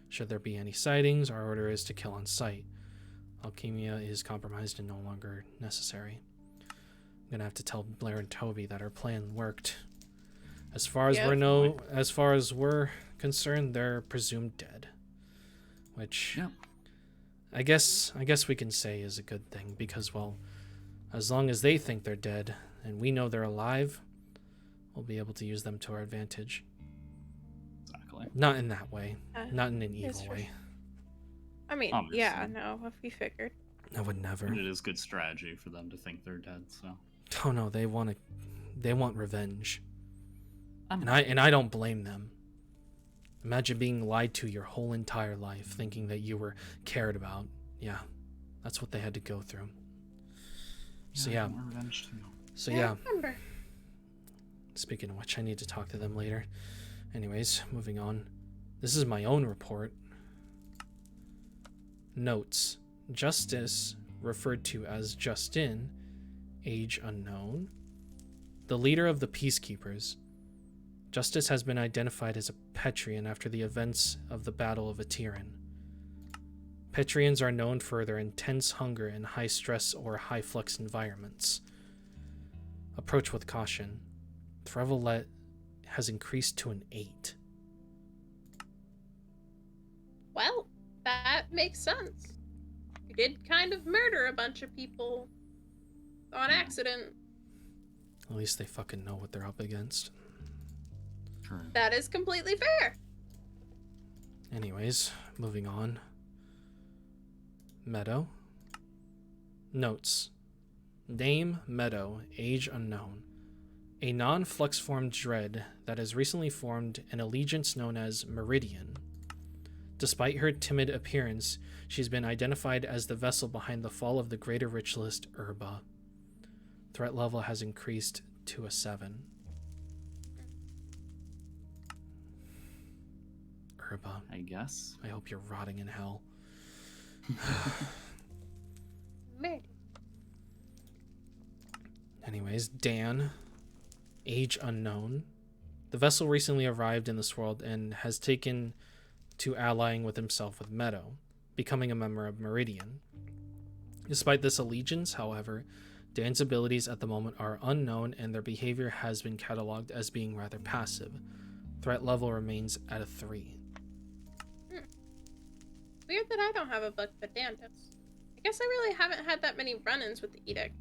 Should there be any sightings, our order is to kill on sight. Alchemia is compromised and no longer necessary. I'm gonna have to tell Blair and Toby that our plan worked. As far as we're concerned, they're presumed dead. Which I guess we can say is a good thing, because, well, as long as they think they're dead and we know they're alive, we'll be able to use them to our advantage. Exactly. Not in that way. Not in an evil way. I mean, obviously. Yeah, no, if we figured. I would never. It is good strategy for them to think they're dead, so. Oh no, they want revenge. And I don't blame them. Imagine being lied to your whole entire life, thinking that you were cared about. Yeah, that's what they had to go through. So yeah. So yeah. Speaking of which, I need to talk to them later. Anyways, moving on. This is my own report. Notes. Justice, referred to as Justin, age unknown. The leader of the Peacekeepers. Justice has been identified as a Petrian after the events of the Battle of Atiran. Petrians are known for their intense hunger in high-stress or high-flux environments. Approach with caution. Threat level has increased to an 8. Well, that makes sense. You did kind of murder a bunch of people on accident. At least they fucking know what they're up against. That is completely fair. Anyways, moving on. Meadow. Notes. Name, Meadow, age unknown. A non-flux formed dread that has recently formed an allegiance known as Meridian. Despite her timid appearance, she's been identified as the vessel behind the fall of the Greater Rich List Urba. Threat level has increased to a 7. Urba. I guess. I hope you're rotting in hell. Anyways, Dan. Age unknown. The vessel recently arrived in this world and has taken to allying with himself with Meadow, becoming a member of Meridian. Despite this allegiance, however, Dan's abilities at the moment are unknown and their behavior has been cataloged as being rather passive. Threat level remains at a 3. Weird that I don't have a book, but Dan does. I guess I really haven't had that many run-ins with the Edict.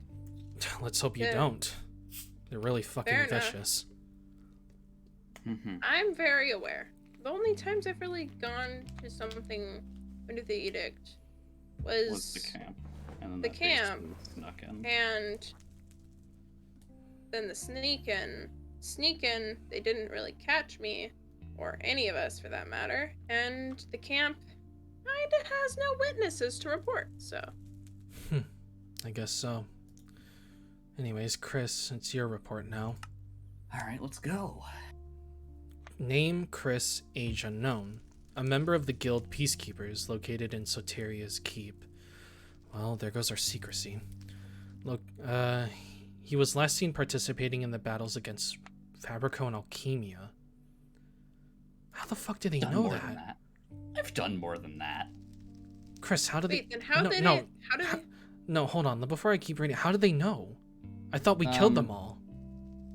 Let's hope you don't. They're really fucking vicious. I'm very aware. The only times I've really gone to something under the Edict was the camp. And then the camp. And then the sneak in. Sneak in, they didn't really catch me, or any of us for that matter. And the camp kinda has no witnesses to report, so. I guess so. Anyways, Chris, it's your report now. Alright, let's go. Name, Chris, age unknown. A member of the Guild Peacekeepers located in Soteria's Keep. Well, there goes our secrecy. Look, he was last seen participating in the battles against Fabrico and Alchemia. How the fuck did they know that? I've done more than that. Chris, how did Wait, they... then how did they... No, hold on. Before I keep reading, how did they know? I thought we killed them all.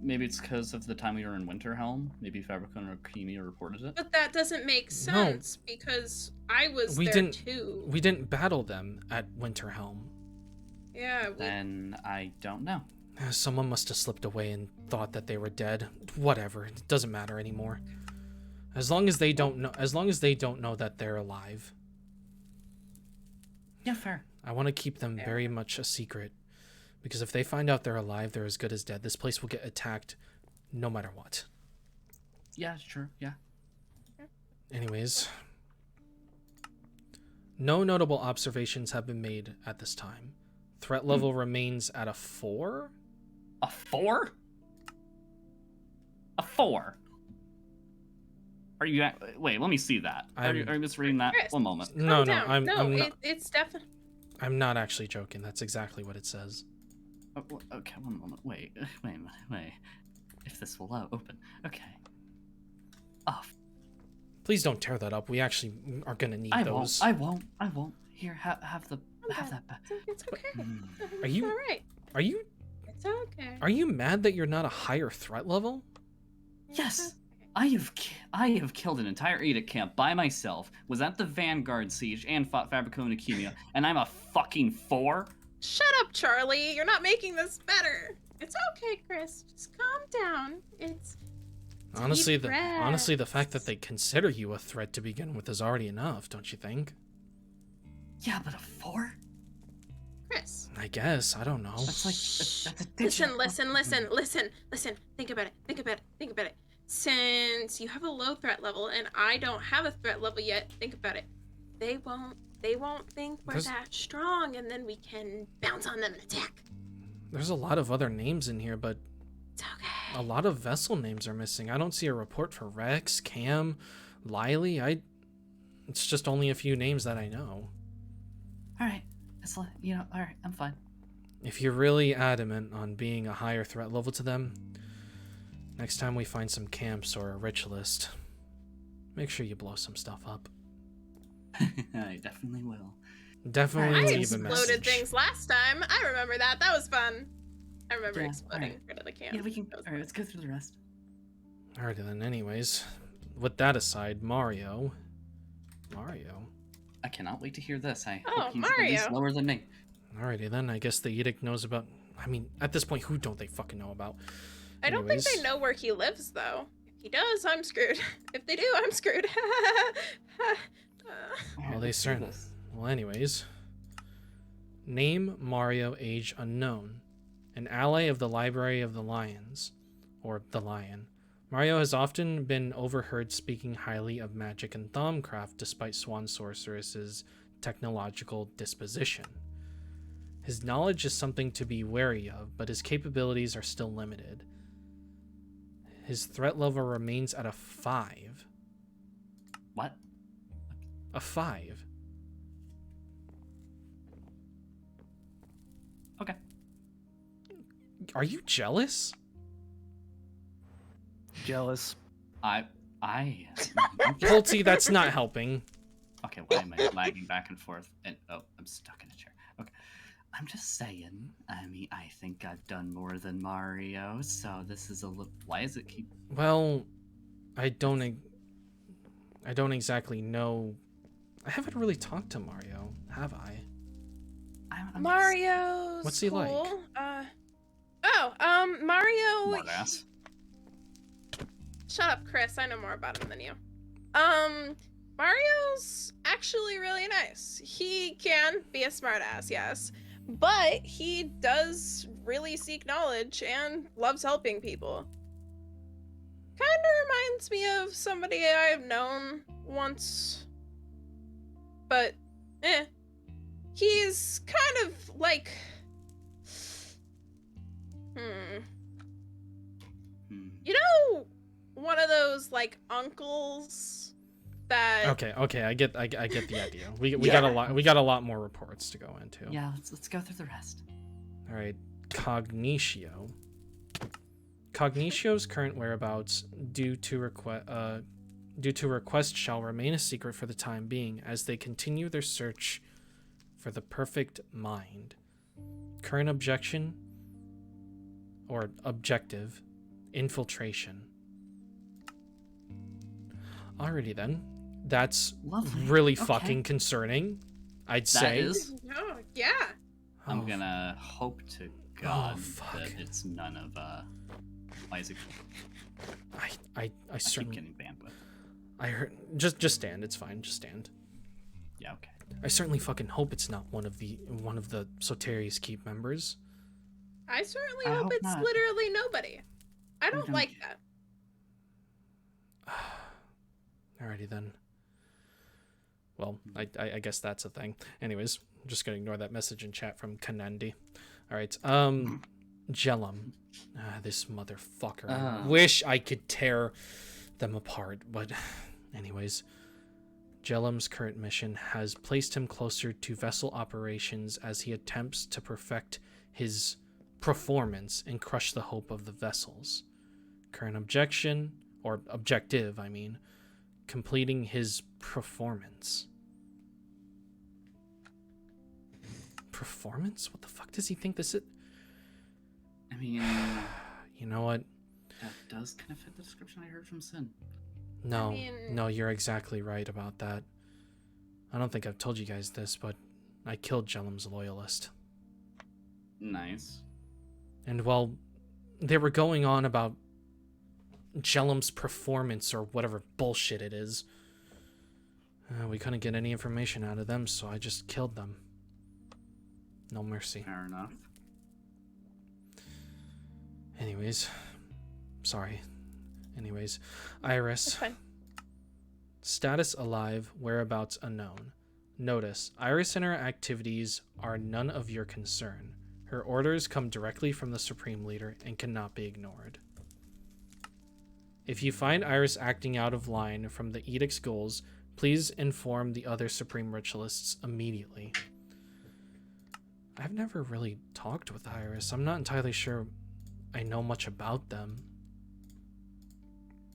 Maybe it's because of the time we were in Winterhelm. Maybe Fabrico and Alchemia reported it. But that doesn't make sense, because I was there too. We didn't battle them at Winterhelm. Yeah, Then I don't know. Someone must have slipped away and thought that they were dead. Whatever, it doesn't matter anymore. As long as they don't know that they're alive. Yeah, fair. I want to keep them very much a secret. Because if they find out they're alive, they're as good as dead. This place will get attacked no matter what. Yeah, sure, yeah. Anyways. No notable observations have been made at this time. Threat level remains at a 4? A 4? A 4? Are you wait, let me see that. Are you misreading that? Chris, one moment. No, I'm not, it's definitely... I'm not actually joking. That's exactly what it says. Okay, one moment. Wait. If this will open. Okay. Oh. Please don't tear that up. We actually are gonna need those. I won't. Here, have that back. It's okay. Are you? All right. Are you? It's okay. Are you mad that you're not a higher threat level? Yes. I have killed an entire Edict camp by myself, was at the Vanguard siege, and fought Fabrico and Akemia, and I'm a fucking 4? Shut up, Charlie. You're not making this better. It's okay, Chris. Just calm down. It's Honestly, the fact that they consider you a threat to begin with is already enough, don't you think? Yeah, but a 4? Chris. I guess. I don't know. That's like that's a Listen. Think about it. Since you have a low threat level and I don't have a threat level yet, think about it. They won't think we're that strong, and then we can bounce on them and attack. There's a lot of other names in here, but It's okay. a lot of vessel names are missing. I don't see a report for Rex, Cam, Lily. It's just only a few names that I know. All right. All right. I'm fine. If you're really adamant on being a higher threat level to them, next time we find some camps or a rich list, make sure you blow some stuff up. I definitely will. Definitely I leave a message. exploded things last time. I remember that. That was fun. I remember exploding right. rid of the camp. Yeah, we can. All right, let's go through the rest. Alrighty then. Anyways, with that aside, Mario. I cannot wait to hear this. I Oh, hope he's Mario. at least lower than me. Alrighty then. I guess the Edict knows about. I mean, at this point, who don't they fucking know about? I don't think Anyways. they know where he lives, though. If he does, I'm screwed. If they do, I'm screwed. Well, they certainly. Well, anyways. Name Mario, age unknown. An ally of the Library of the Lions, or the Lion. Mario has often been overheard speaking highly of magic and Thaumcraft despite Swan Sorceress's technological disposition. His knowledge is something to be wary of, but his capabilities are still limited. His threat level remains at a 5. What? A 5. Okay. Are you jealous? Jealous. I. Pulty, that's not helping. Okay, why am I lagging back and forth? And I'm stuck in a chair. Okay. I'm just saying. I mean, I think I've done more than Mario, so this is a little. Why is it keep? Well, I don't exactly know. I haven't really talked to Mario, have I? Mario's What's he like? cool. Mario. Smartass. Shut up, Chris. I know more about him than you. Mario's actually really nice. He can be a smartass, yes, but he does really seek knowledge and loves helping people. Kind of reminds me of somebody I've known once, but he's kind of like you know, one of those like uncles that. Okay, I get the idea. We got a lot more reports to go into. Yeah, let's go through the rest. All right, Cognitio. Cognitio's current whereabouts, due to request, shall remain a secret for the time being as they continue their search for the perfect mind. Current objective, infiltration. Alrighty then. That's Lovely. really Okay. fucking concerning, I'd That say. is. Oh, yeah. I'm gonna hope to God fuck. that it's none of why is it? I keep certainly getting bandwidth. I heard just stand, it's fine, just stand. Yeah, okay. I certainly fucking hope it's not one of the Soteri's Keep members. I certainly I hope hope it's not. literally nobody. I don't don't like that. Alrighty then. Well, I guess that's a thing. Anyways, I'm just gonna ignore that message in chat from Kanandi. Alright, Jellum. This motherfucker. I wish I could tear them apart, but anyways. Jellum's current mission has placed him closer to vessel operations as he attempts to perfect his performance and crush the hope of the vessels. Current objection, or objective, I mean, completing his performance. Performance? What the fuck does he think this is? I mean, you know what? that does kind of fit the description I heard from Sin. No, I mean... no, you're exactly right about that. I don't think I've told you guys this, but I killed Jellum's loyalist. Nice. And while they were going on about Jellum's performance or whatever bullshit it is, we couldn't get any information out of them, so I just killed them. No mercy. Fair enough. Anyways, sorry. Anyways, Iris. That's fine. Status alive, whereabouts unknown. Notice, Iris and her activities are none of your concern. Her orders come directly from the Supreme Leader and cannot be ignored. If you find Iris acting out of line from the Edict's goals, please inform the other Supreme Ritualists immediately. I've never really talked with Iris. I'm not entirely sure I know much about them.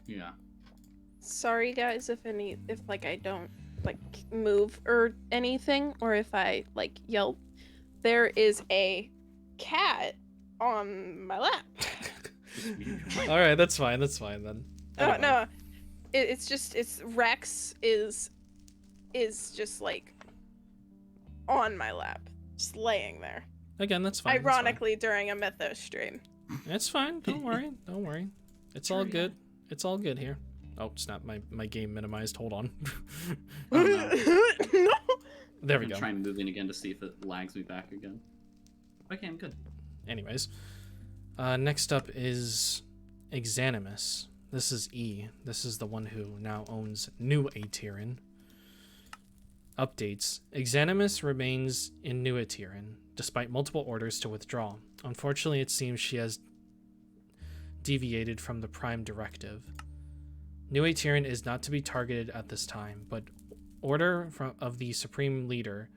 Yeah. Sorry guys if like I don't like move or anything, or if I like yelp. There is a cat on my lap. Alright, that's fine then. Oh no. It's Rex is just like on my lap. Just laying there. Again, that's fine. Ironically during a Mythos stream. It's fine. Don't worry. Don't worry. It's all good. It's all good here. Oh, snap. My game minimized. Hold on. Oh, no. No. There we I'm go. trying to move in again to see if it lags me back again. Okay, I'm good. Anyways. Next up is Exanimus. This is E. This is the one who now owns New Atiran. Updates. Exanimus remains in New Atiran, despite multiple orders to withdraw. Unfortunately, it seems she has deviated from the Prime Directive. New Atiran is not to be targeted at this time, but by order of the Supreme Leader,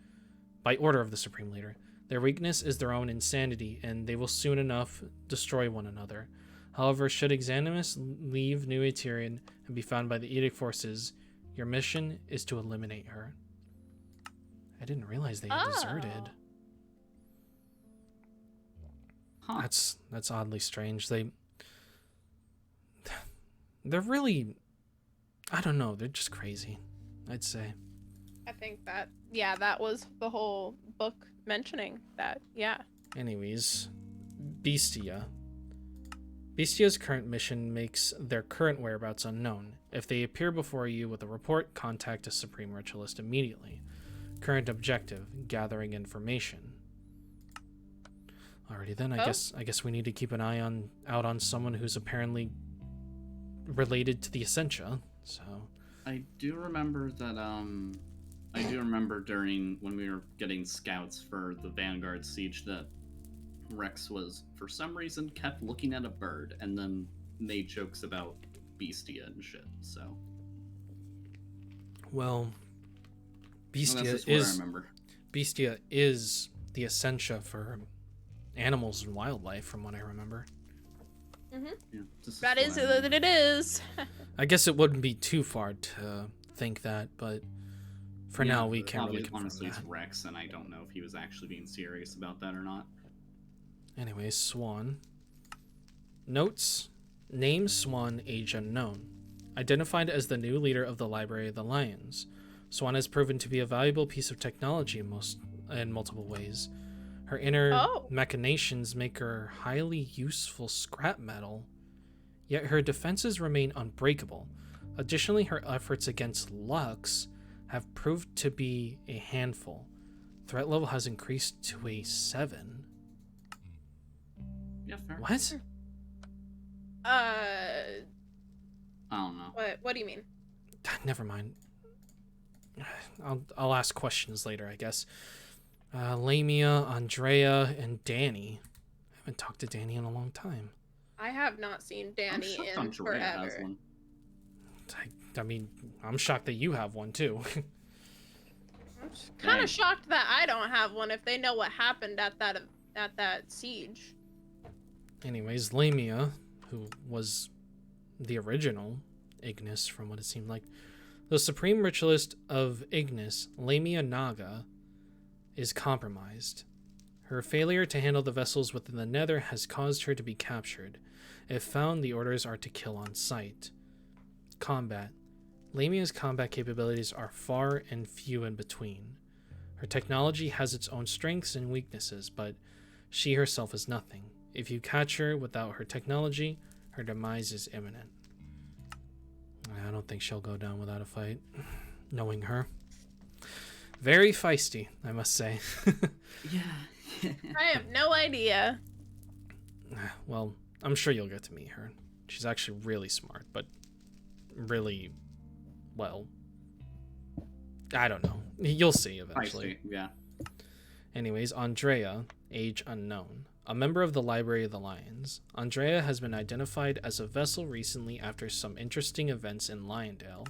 their weakness is their own insanity, and they will soon enough destroy one another. However, should Exanimus leave New Atiran and be found by the Edict forces, your mission is to eliminate her. I didn't realize they had deserted. Huh. That's oddly strange. They're really, I don't know, they're just crazy, I'd say. I think that, yeah, that was the whole book mentioning that, yeah. Anyways, Bestia. Bestia's current mission makes their current whereabouts unknown. If they appear before you with a report, contact a Supreme Ritualist immediately. Current objective, gathering information. Alrighty then, I guess we need to keep an eye out on someone who's apparently related to the Essentia, so... I do remember that, during when we were getting scouts for the Vanguard siege that Rex was, for some reason, kept looking at a bird and then made jokes about Bestia and shit, so... Well, Bestia is the Essentia for animals and wildlife, from what I remember. Mm-hmm. Yeah, That is what it is. I guess it wouldn't be too far to think that, but for now we can't really confirm honestly, that. it's Rex, and I don't know if he was actually being serious about that or not. Anyway, Swan. Notes. Name Swan, age unknown. Identified as the new leader of the Library of the Lions. Swan has proven to be a valuable piece of technology in multiple ways. Her inner machinations make her highly useful scrap metal, yet her defenses remain unbreakable. Additionally, her efforts against Lux have proved to be a handful. Threat level has increased to a 7. Yeah, fair. What? I don't know. What do you mean? Never mind. I'll ask questions later, I guess. Lamia, Andrea, and Danny. I haven't talked to Danny in a long time. I have not seen Danny in forever. One. I mean, I'm shocked that you have one too. I'm kind of shocked that I don't have one if they know what happened at that siege. Anyways, Lamia, who was the original Ignis from what it seemed like, the supreme ritualist of Ignis, Lamia Naga, is compromised. Her failure to handle the vessels within the Nether has caused her to be captured. If found, the orders are to kill on sight. Combat. Lamia's combat capabilities are far and few in between. Her technology has its own strengths and weaknesses, but she herself is nothing. If you catch her without her technology, her demise is imminent. I don't think she'll go down without a fight, knowing her. Very feisty, I must say. Yeah. I have no idea. Well, I'm sure you'll get to meet her. She's actually really smart, but really, well, I don't know. You'll see eventually. I see, yeah. Anyways, Andrea, age unknown. A member of the Library of the Lions. Andrea has been identified as a vessel recently after some interesting events in Lyondale.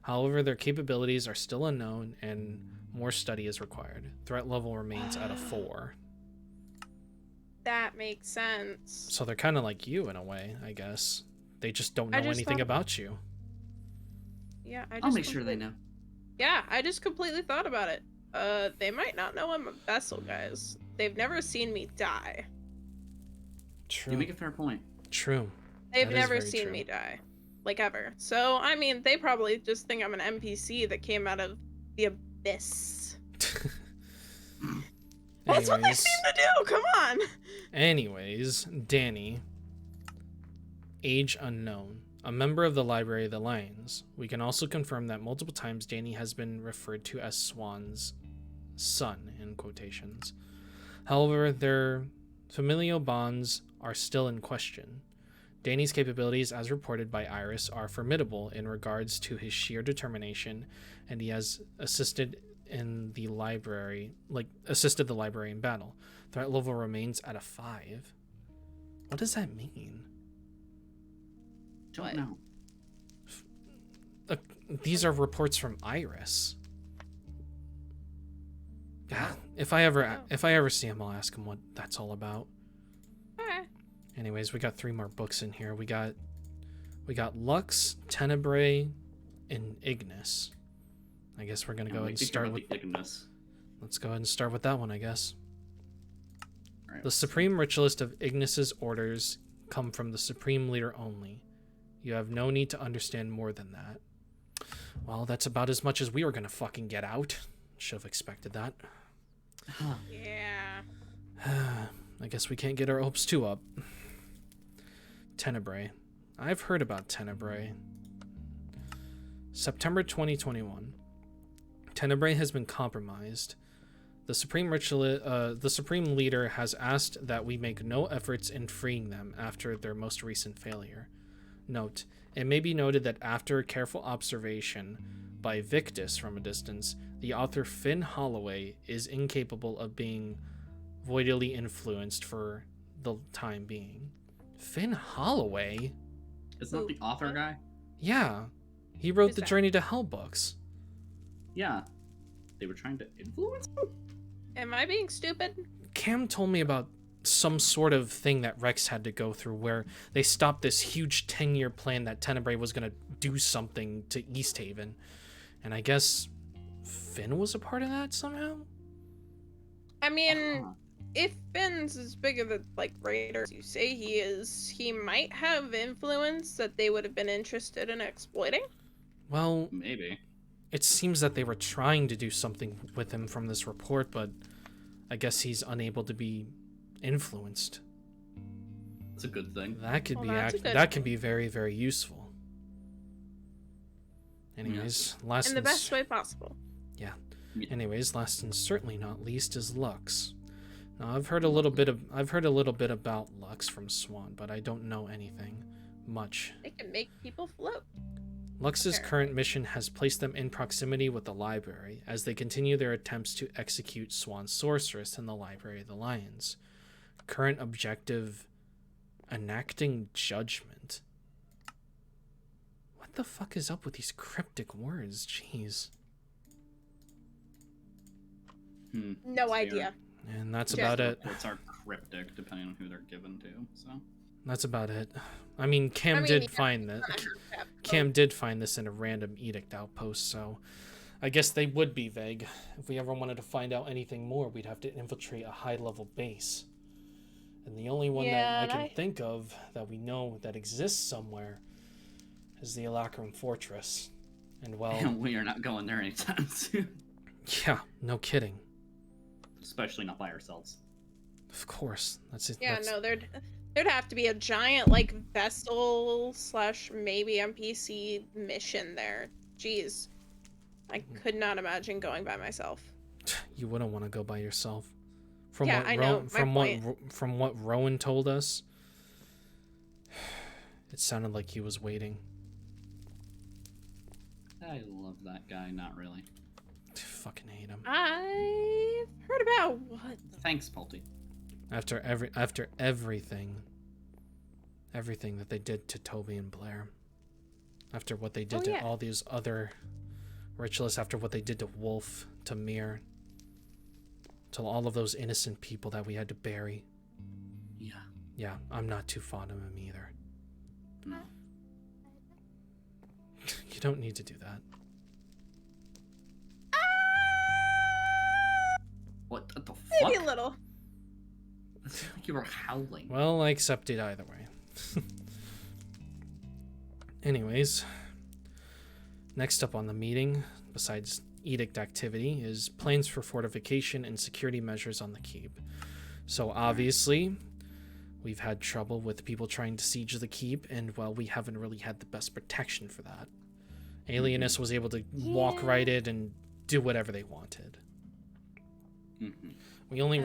However, their capabilities are still unknown and more study is required. Threat level remains at a 4. That makes sense. So they're kind of like you in a way, I guess. They just don't know anything about you. Yeah, I'll make sure they know. Yeah, I just completely thought about it. They might not know I'm a vessel, guys. They've never seen me die. True. You make a fair point. True. They've never seen me die. Like, ever. So, I mean, they probably just think I'm an NPC that came out of the abyss. That's what they seem to do! Come on! Anyways, Danny, age unknown. A member of the Library of the Lions. We can also confirm that multiple times Danny has been referred to as Swan's son, in quotations. However, their familial bonds are still in question. Danny's capabilities, as reported by Iris, are formidable in regards to his sheer determination, and he has assisted the library in battle. Threat level remains at a 5. What does that mean? Don't know. These are reports from Iris. If I ever see him, I'll ask him what that's all about. Okay. Anyways, we got 3 more books in here. We got Lux, Tenebrae, and Ignis. I guess we're gonna go ahead and start with Ignis. Let's go ahead and start with that one, I guess. Right. The supreme ritualist of Ignis's orders come from the supreme leader only. You have no need to understand more than that. Well, that's about as much as we were gonna fucking get out. Should have expected that. Yeah. I guess we can't get our hopes too up. Tenebrae. I've heard about Tenebrae. September 2021. Tenebrae has been compromised. The supreme leader has asked that we make no efforts in freeing them after their most recent failure. Note, it may be noted that after careful observation by Victus from a distance, the author Finn Holloway is incapable of being voidally influenced for the time being. Finn Holloway? Is that the author guy? Yeah. He wrote the Journey to Hell books. Yeah. They were trying to influence him? Am I being stupid? Cam told me about some sort of thing that Rex had to go through where they stopped this huge 10-year plan that Tenebrae was going to do something to East Haven. And I guess Finn was a part of that somehow? I mean, if Finn's as big of a, raider as you say he is, he might have influence that they would have been interested in exploiting? Well, maybe. It seems that they were trying to do something with him from this report, but I guess he's unable to be influenced. That's a good thing. That could that can be very, very useful. Anyways, last in the best way possible. Yeah. Anyways, last and certainly not least is Lux. Now I've heard a little bit about Lux from Swan, but I don't know anything much. They can make people float. Lux's current mission has placed them in proximity with the library as they continue their attempts to execute Swan's sorceress in the Library of the Lions. Current objective: enacting judgment. What the fuck is up with these cryptic words? Jeez. No idea. And that's about it. Reports are cryptic, depending on who they're given to. So that's about it. I mean, Cam did find that. Cam did find this in a random edict outpost, so I guess they would be vague. If we ever wanted to find out anything more, we'd have to infiltrate a high-level base. And the only one that I can think of that we know that exists somewhere is the Alakram Fortress. And well, we are not going there anytime soon. Yeah, no kidding. Especially not by ourselves. Of course, that's it. Yeah, no, there'd have to be a giant like vessel / maybe NPC mission there. Jeez, I could not imagine going by myself. You wouldn't want to go by yourself. From what Rowan told us, it sounded like he was waiting. I love that guy, not really. Fucking hate him. I've heard about what? Thanks, Polty. After everything that they did to Toby and Blair, after what they did to all these other ritualists, after what they did to Wolf, to Mir, to all of those innocent people that we had to bury. Yeah, I'm not too fond of him either. No. You don't need to do that. What the fuck? Maybe a little. It sounded like you were howling. Well, I accept it either way. Anyways, next up on the meeting, besides edict activity, is plans for fortification and security measures on the keep. So obviously, we've had trouble with people trying to siege the keep, and well, we haven't really had the best protection for that. Alienist was able to walk right in and do whatever they wanted. We only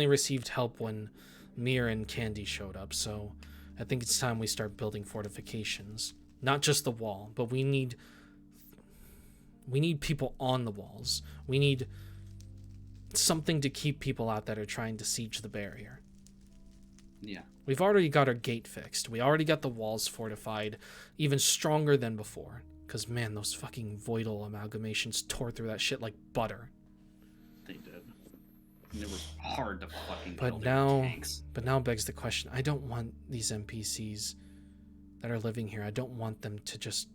received help when Mir and Candy showed up, so I think it's time we start building fortifications. Not just the wall, but we need people on the walls. We need something to keep people out that are trying to siege the barrier. Yeah. We've already got our gate fixed. We already got the walls fortified, even stronger than before. Because, man, those fucking Voidal amalgamations tore through that shit like butter. They did. And they were hard to fucking kill. But now begs the question. I don't want these NPCs that are living here. I don't want them to just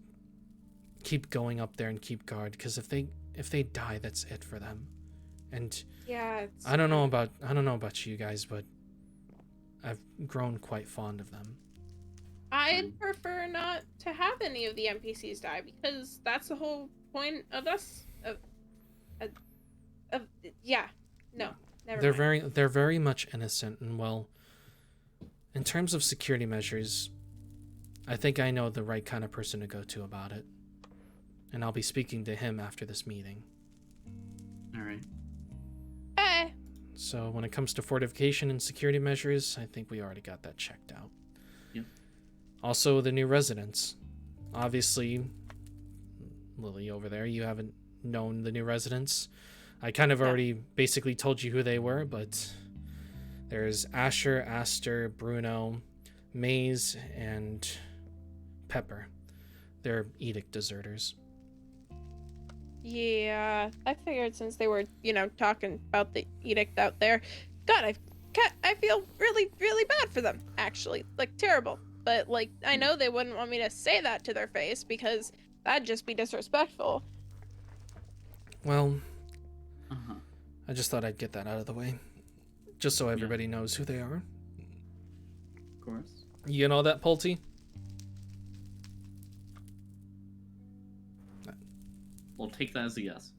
keep going up there and keep guard. Because if they die, that's it for them. And yeah, I don't know about you guys, but I've grown quite fond of them. I'd prefer not to have any of the NPCs die, because that's the whole point of us. They're very much innocent, and well, in terms of security measures, I think I know the right kind of person to go to about it. And I'll be speaking to him after this meeting. Alright. Hey. So when it comes to fortification and security measures, I think we already got that checked out. Yep. Also, the new residents. Obviously, Lily over there, you haven't known the new residents. I kind of already basically told you who they were, but there's Asher, Aster, Bruno, Maze, and Pepper. They're edict deserters. Yeah, I figured since they were, talking about the edict out there. God, I feel really, really bad for them, actually. Like, terrible. But, I know they wouldn't want me to say that to their face, because that'd just be disrespectful. Well, I just thought I'd get that out of the way. Just so everybody knows who they are. Of course. You know that, Polty? We'll take that as a yes.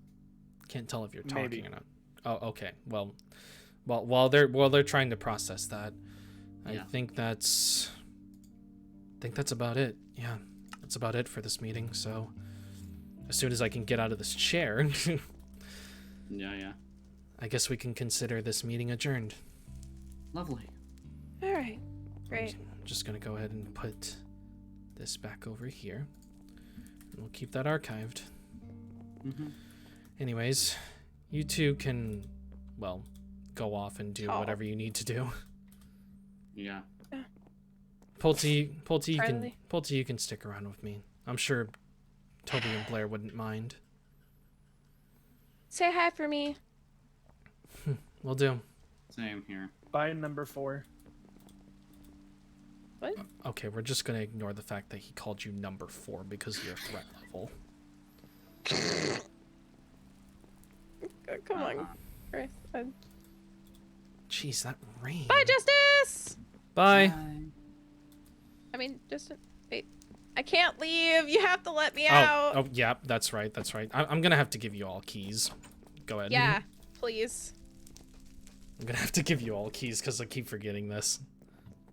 Can't tell if you're talking or not. Oh, okay. Well, while they're trying to process that, I think that's about it. Yeah, that's about it for this meeting. So, as soon as I can get out of this chair, yeah. I guess we can consider this meeting adjourned. Lovely. All right. Great. I'm just gonna go ahead and put this back over here, and we'll keep that archived. Anyways, you two can, well, go off and do whatever you need to do. Yeah. Polty, you can stick around with me. I'm sure Toby and Blair wouldn't mind. Say hi for me. Will do. Same here. Buy number 4. What? Okay, we're just gonna ignore the fact that he called you number 4 because of your threat level. Come on, Chris. Jeez, that rain. Bye, Justice! Bye. I mean, just wait. I can't leave. You have to let me out. Oh, yeah, that's right. That's right. I'm gonna have to give you all keys. Go ahead. Yeah, please. I'm gonna have to give you all keys because I keep forgetting this.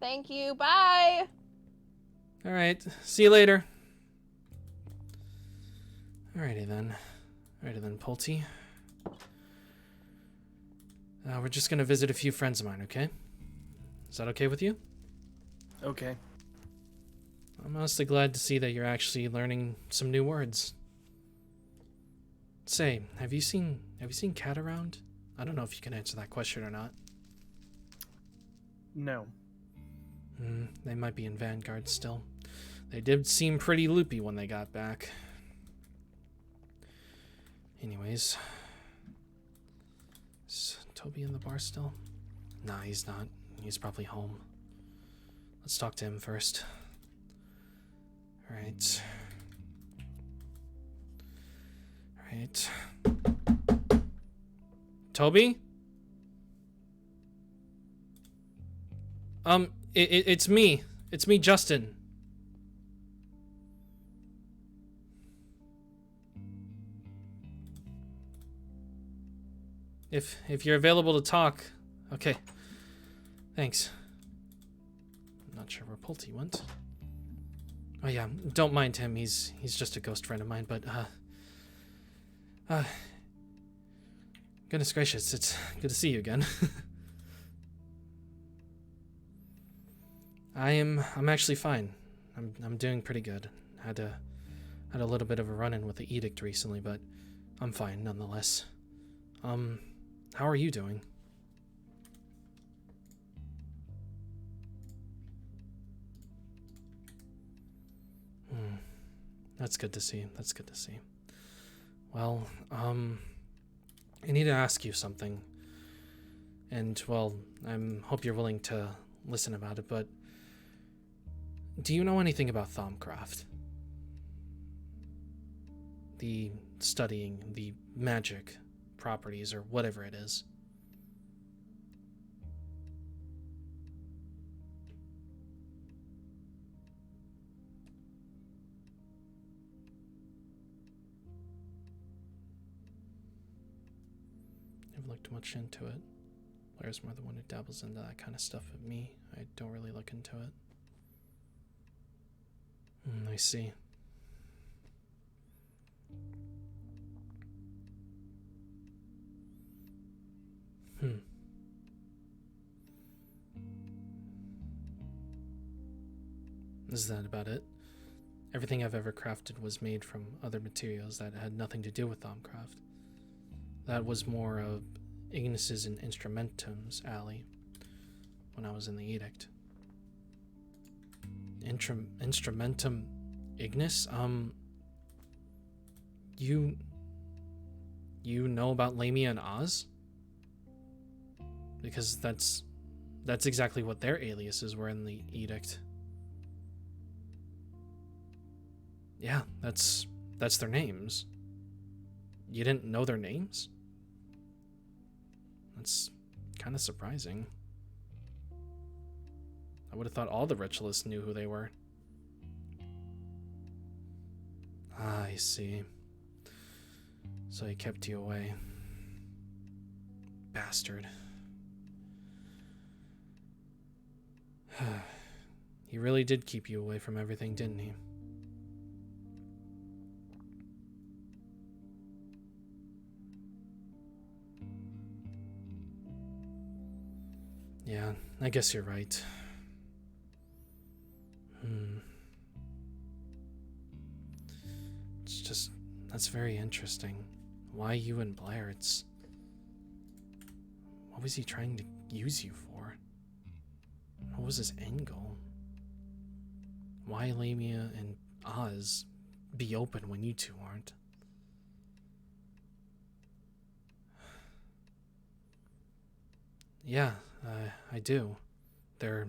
Thank you. Bye. All right. See you later. Alrighty then. Alrighty then, Pulte. We're just gonna visit a few friends of mine, okay? Is that okay with you? Okay. I'm honestly glad to see that you're actually learning some new words. Say, have you seen Cat around? I don't know if you can answer that question or not. No. They might be in Vanguard still. They did seem pretty loopy when they got back. Anyways. Is Toby in the bar still? Nah, he's not. He's probably home. Let's talk to him first. Alright. Alright. Toby? It's me. It's me, Justin. If you're available to talk, okay. Thanks. I'm not sure where Pulte went. Oh yeah, don't mind him. He's just a ghost friend of mine. But goodness gracious, it's good to see you again. I'm actually fine. I'm doing pretty good. Had a little bit of a run-in with the edict recently, but I'm fine nonetheless. How are you doing? That's good to see. That's good to see. Well, I need to ask you something. And, well, I hope you're willing to listen about it, but do you know anything about Thaumcraft? The studying, the magic properties, or whatever it is. I've looked much into it. Blair's more the one who dabbles into that kind of stuff with me. I don't really look into it. I see. Is that about it? Everything I've ever crafted was made from other materials that had nothing to do with Thaumcraft. That was more of Ignis's and Instrumentum's alley when I was in the Edict. Instrumentum Ignis? You know about Lamia and Oz? Because that's exactly what their aliases were in the Edict. Yeah, that's their names. You didn't know their names? That's kind of surprising. I would have thought all the ritualists knew who they were. Ah, I see. So he kept you away. Bastard. He really did keep you away from everything, didn't he? Yeah, I guess you're right. It's just, that's very interesting. Why you and Blair? What was he trying to use you for? What was his end goal? Why Lamia and Oz be open when you two aren't? Yeah, I do. They're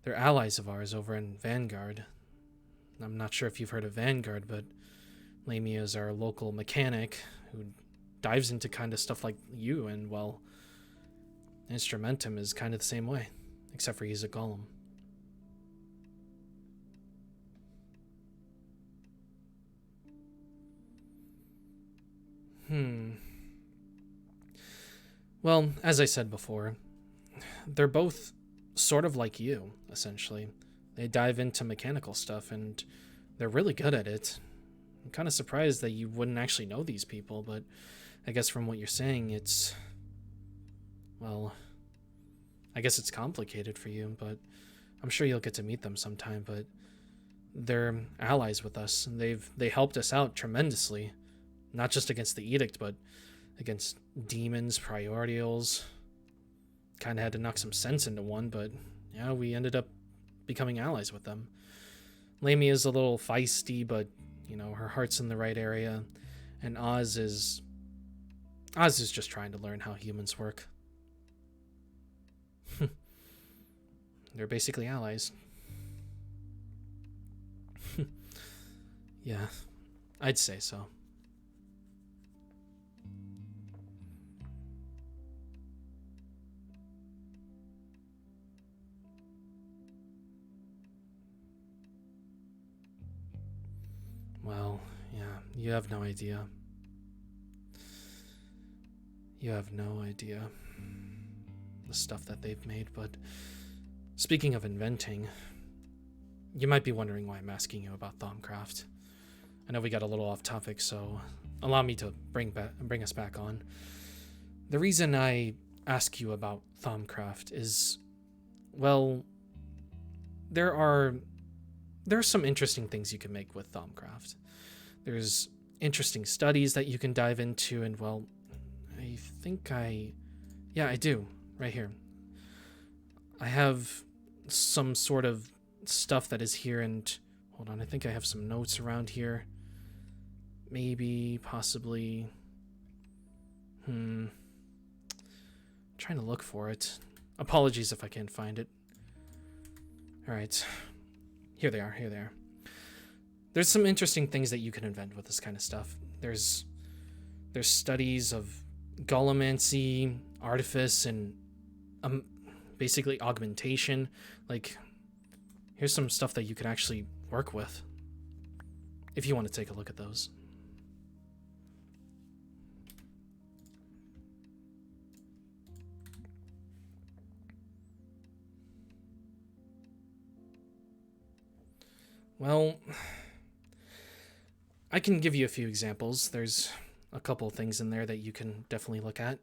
allies of ours over in Vanguard. I'm not sure if you've heard of Vanguard, but Lamia is our local mechanic who dives into kind of stuff like you, and, well, Instrumentum is kind of the same way, except for he's a golem. Well, as I said before, they're both sort of like you, essentially. They dive into mechanical stuff, and they're really good at it. I'm kind of surprised that you wouldn't actually know these people, but I guess from what you're saying, it's... well, I guess it's complicated for you, but I'm sure you'll get to meet them sometime. But they're allies with us, and they helped us out tremendously. Not just against the Edict, but against demons, primordials. Kind of had to knock some sense into one, but yeah, we ended up becoming allies with them. Lamia is a little feisty, but, you know, her heart's in the right area. And Oz is just trying to learn how humans work. They're basically allies. Yeah, I'd say so. Well, yeah, you have no idea. You have no idea the stuff that they've made, but speaking of inventing, you might be wondering why I'm asking you about Thaumcraft. I know we got a little off topic, so allow me to bring us back on. The reason I ask you about Thaumcraft is, well, there are some interesting things you can make with Thaumcraft. There's interesting studies that you can dive into, and, well, yeah, I do, right here. I have some sort of stuff that is here, and hold on, I think I have some notes around here. Maybe, possibly, trying to look for it. Apologies if I can't find it. Alright, here they are. There's some interesting things that you can invent with this kind of stuff. There's studies of golemancy, artifice, and basically augmentation. Like, here's some stuff that you can actually work with, if you want to take a look at those. Well, I can give you a few examples. There's a couple of things in there that you can definitely look at.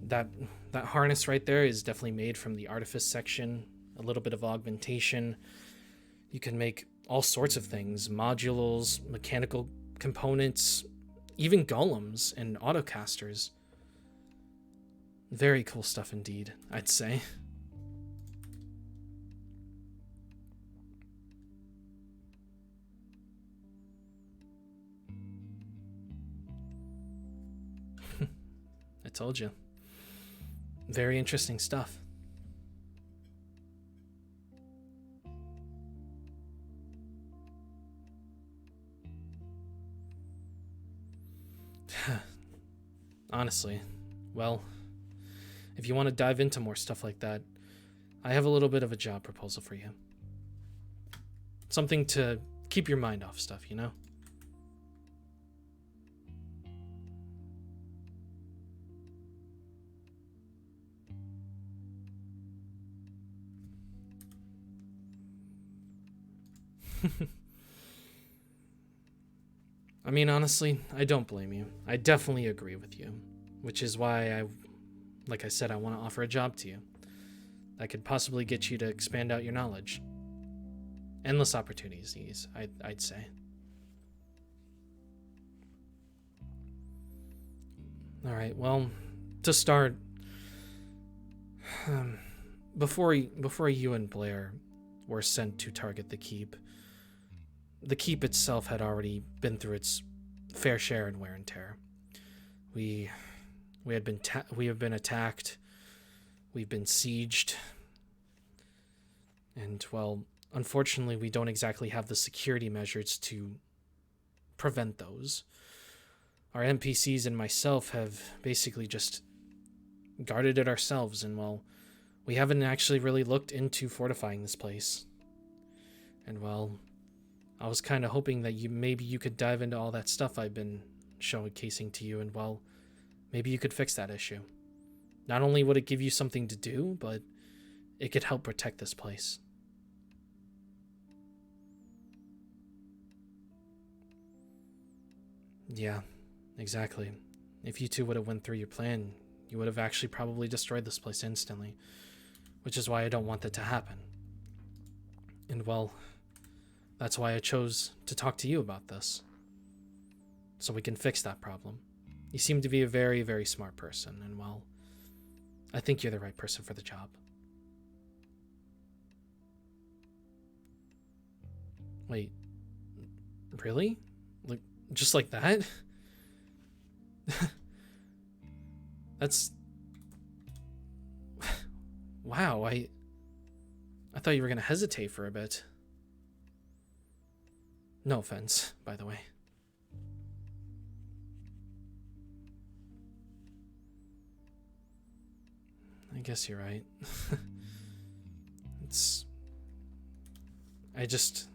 That harness right there is definitely made from the artifice section. A little bit of augmentation. You can make all sorts of things. Modules, mechanical components, even golems and autocasters. Very cool stuff indeed, I'd say. I told you. Very interesting stuff. Honestly, well, if you want to dive into more stuff like that, I have a little bit of a job proposal for you. Something to keep your mind off stuff, you know? I mean, honestly, I don't blame you. I definitely agree with you, which is why like I said, I want to offer a job to you that could possibly get you to expand out your knowledge. Endless opportunities, I'd say. All right, well, to start, before you and Blair were sent to target the keep itself had already been through its fair share in wear and tear. We have been attacked we've been sieged. And, well, unfortunately, we don't exactly have the security measures to prevent those. Our NPCs and myself have basically just guarded it ourselves, and, well, we haven't actually really looked into fortifying this place. And, well, I was kind of hoping that maybe you could dive into all that stuff I've been showcasing to you, and, well, maybe you could fix that issue. Not only would it give you something to do, but it could help protect this place. Yeah, exactly. If you two would have went through your plan, you would have actually probably destroyed this place instantly, which is why I don't want that to happen. And, well, that's why I chose to talk to you about this, so we can fix that problem. You seem to be a very, very smart person, and, well, I think you're the right person for the job. Wait, really? Like, just like that? That's... Wow, I thought you were gonna hesitate for a bit. No offense, by the way. I guess you're right. I just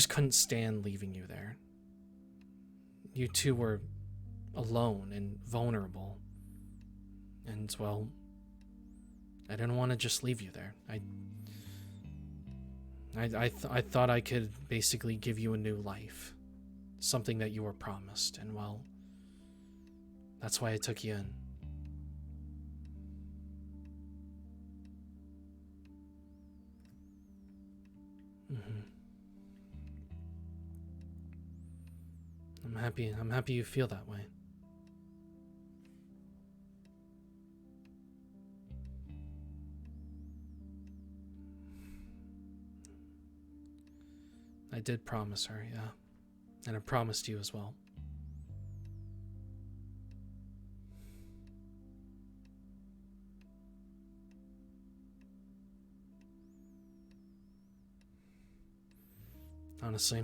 couldn't stand leaving you there. You two were alone and vulnerable. And, well, I didn't want to just leave you there. I thought I could basically give you a new life. Something that you were promised. And, well, that's why I took you in. I'm happy you feel that way. I did promise her, yeah. And I promised you as well. Honestly,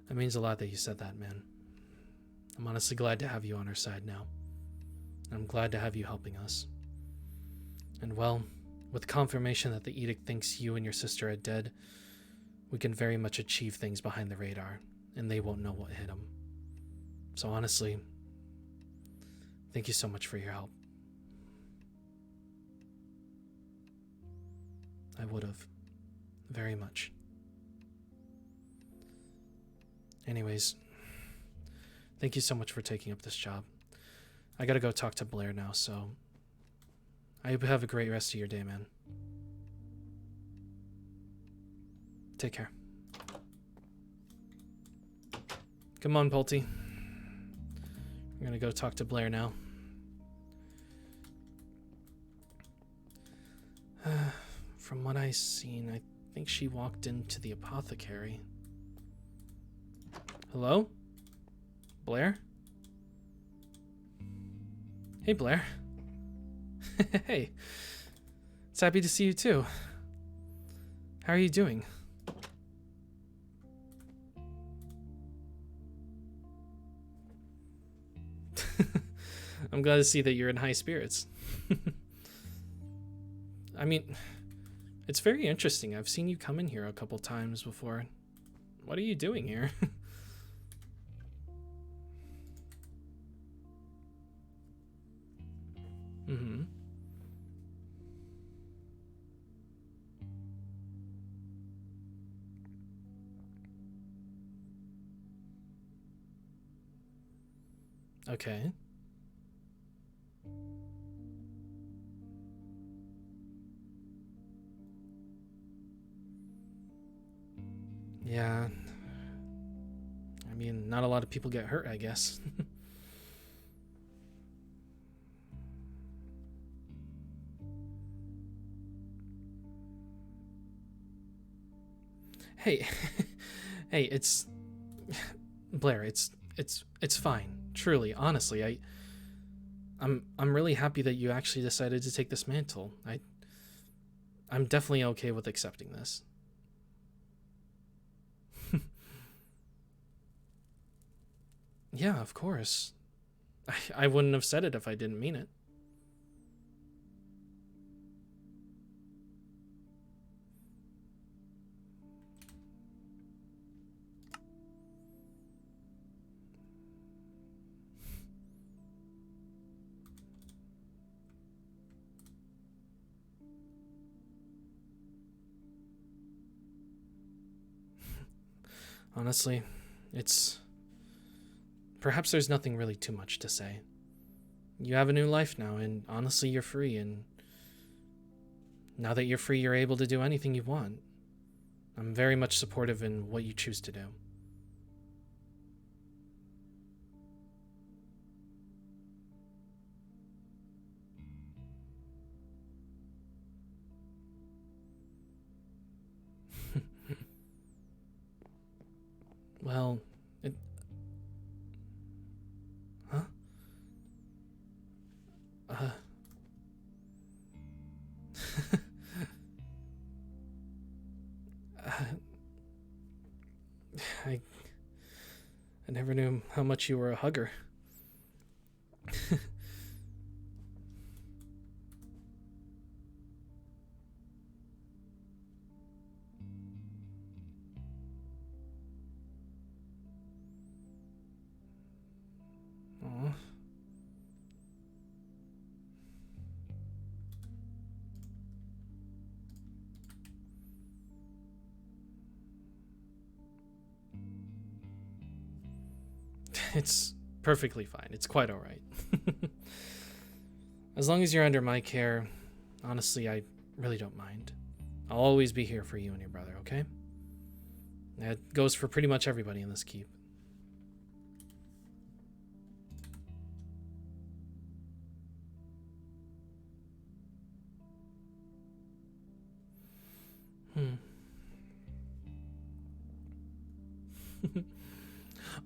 that means a lot that you said that, man. I'm honestly glad to have you on our side now. I'm glad to have you helping us. And, well, with confirmation that the edict thinks you and your sister are dead, we can very much achieve things behind the radar, and they won't know what hit them. So honestly, thank you so much for your help. I would have. Very much. Anyways, thank you so much for taking up this job. I gotta go talk to Blair now, so I hope you have a great rest of your day, man. Take care. Come on, Pulte. We're gonna go talk to Blair now. From what I've seen, I think she walked into the apothecary. Hello? Blair? Hey, Blair. Hey. It's happy to see you too. How are you doing? I'm glad to see that you're in high spirits. I mean, it's very interesting. I've seen you come in here a couple times before. What are you doing here? Mm-hmm. Okay. Yeah. I mean, not a lot of people get hurt, I guess. Hey, hey, it's Blair, it's fine. Truly, honestly, I'm really happy that you actually decided to take this mantle. I'm definitely okay with accepting this. Yeah, of course. I wouldn't have said it if I didn't mean it. Honestly, it's... Perhaps there's nothing really too much to say. You have a new life now, and honestly, you're free, and... Now that you're free, you're able to do anything you want. I'm very much supportive in what you choose to do. Well, it... Huh? I never knew how much you were a hugger. Aw. It's perfectly fine. It's quite alright. As long as you're under my care, honestly, I really don't mind. I'll always be here for you and your brother, okay? That goes for pretty much everybody in this keep.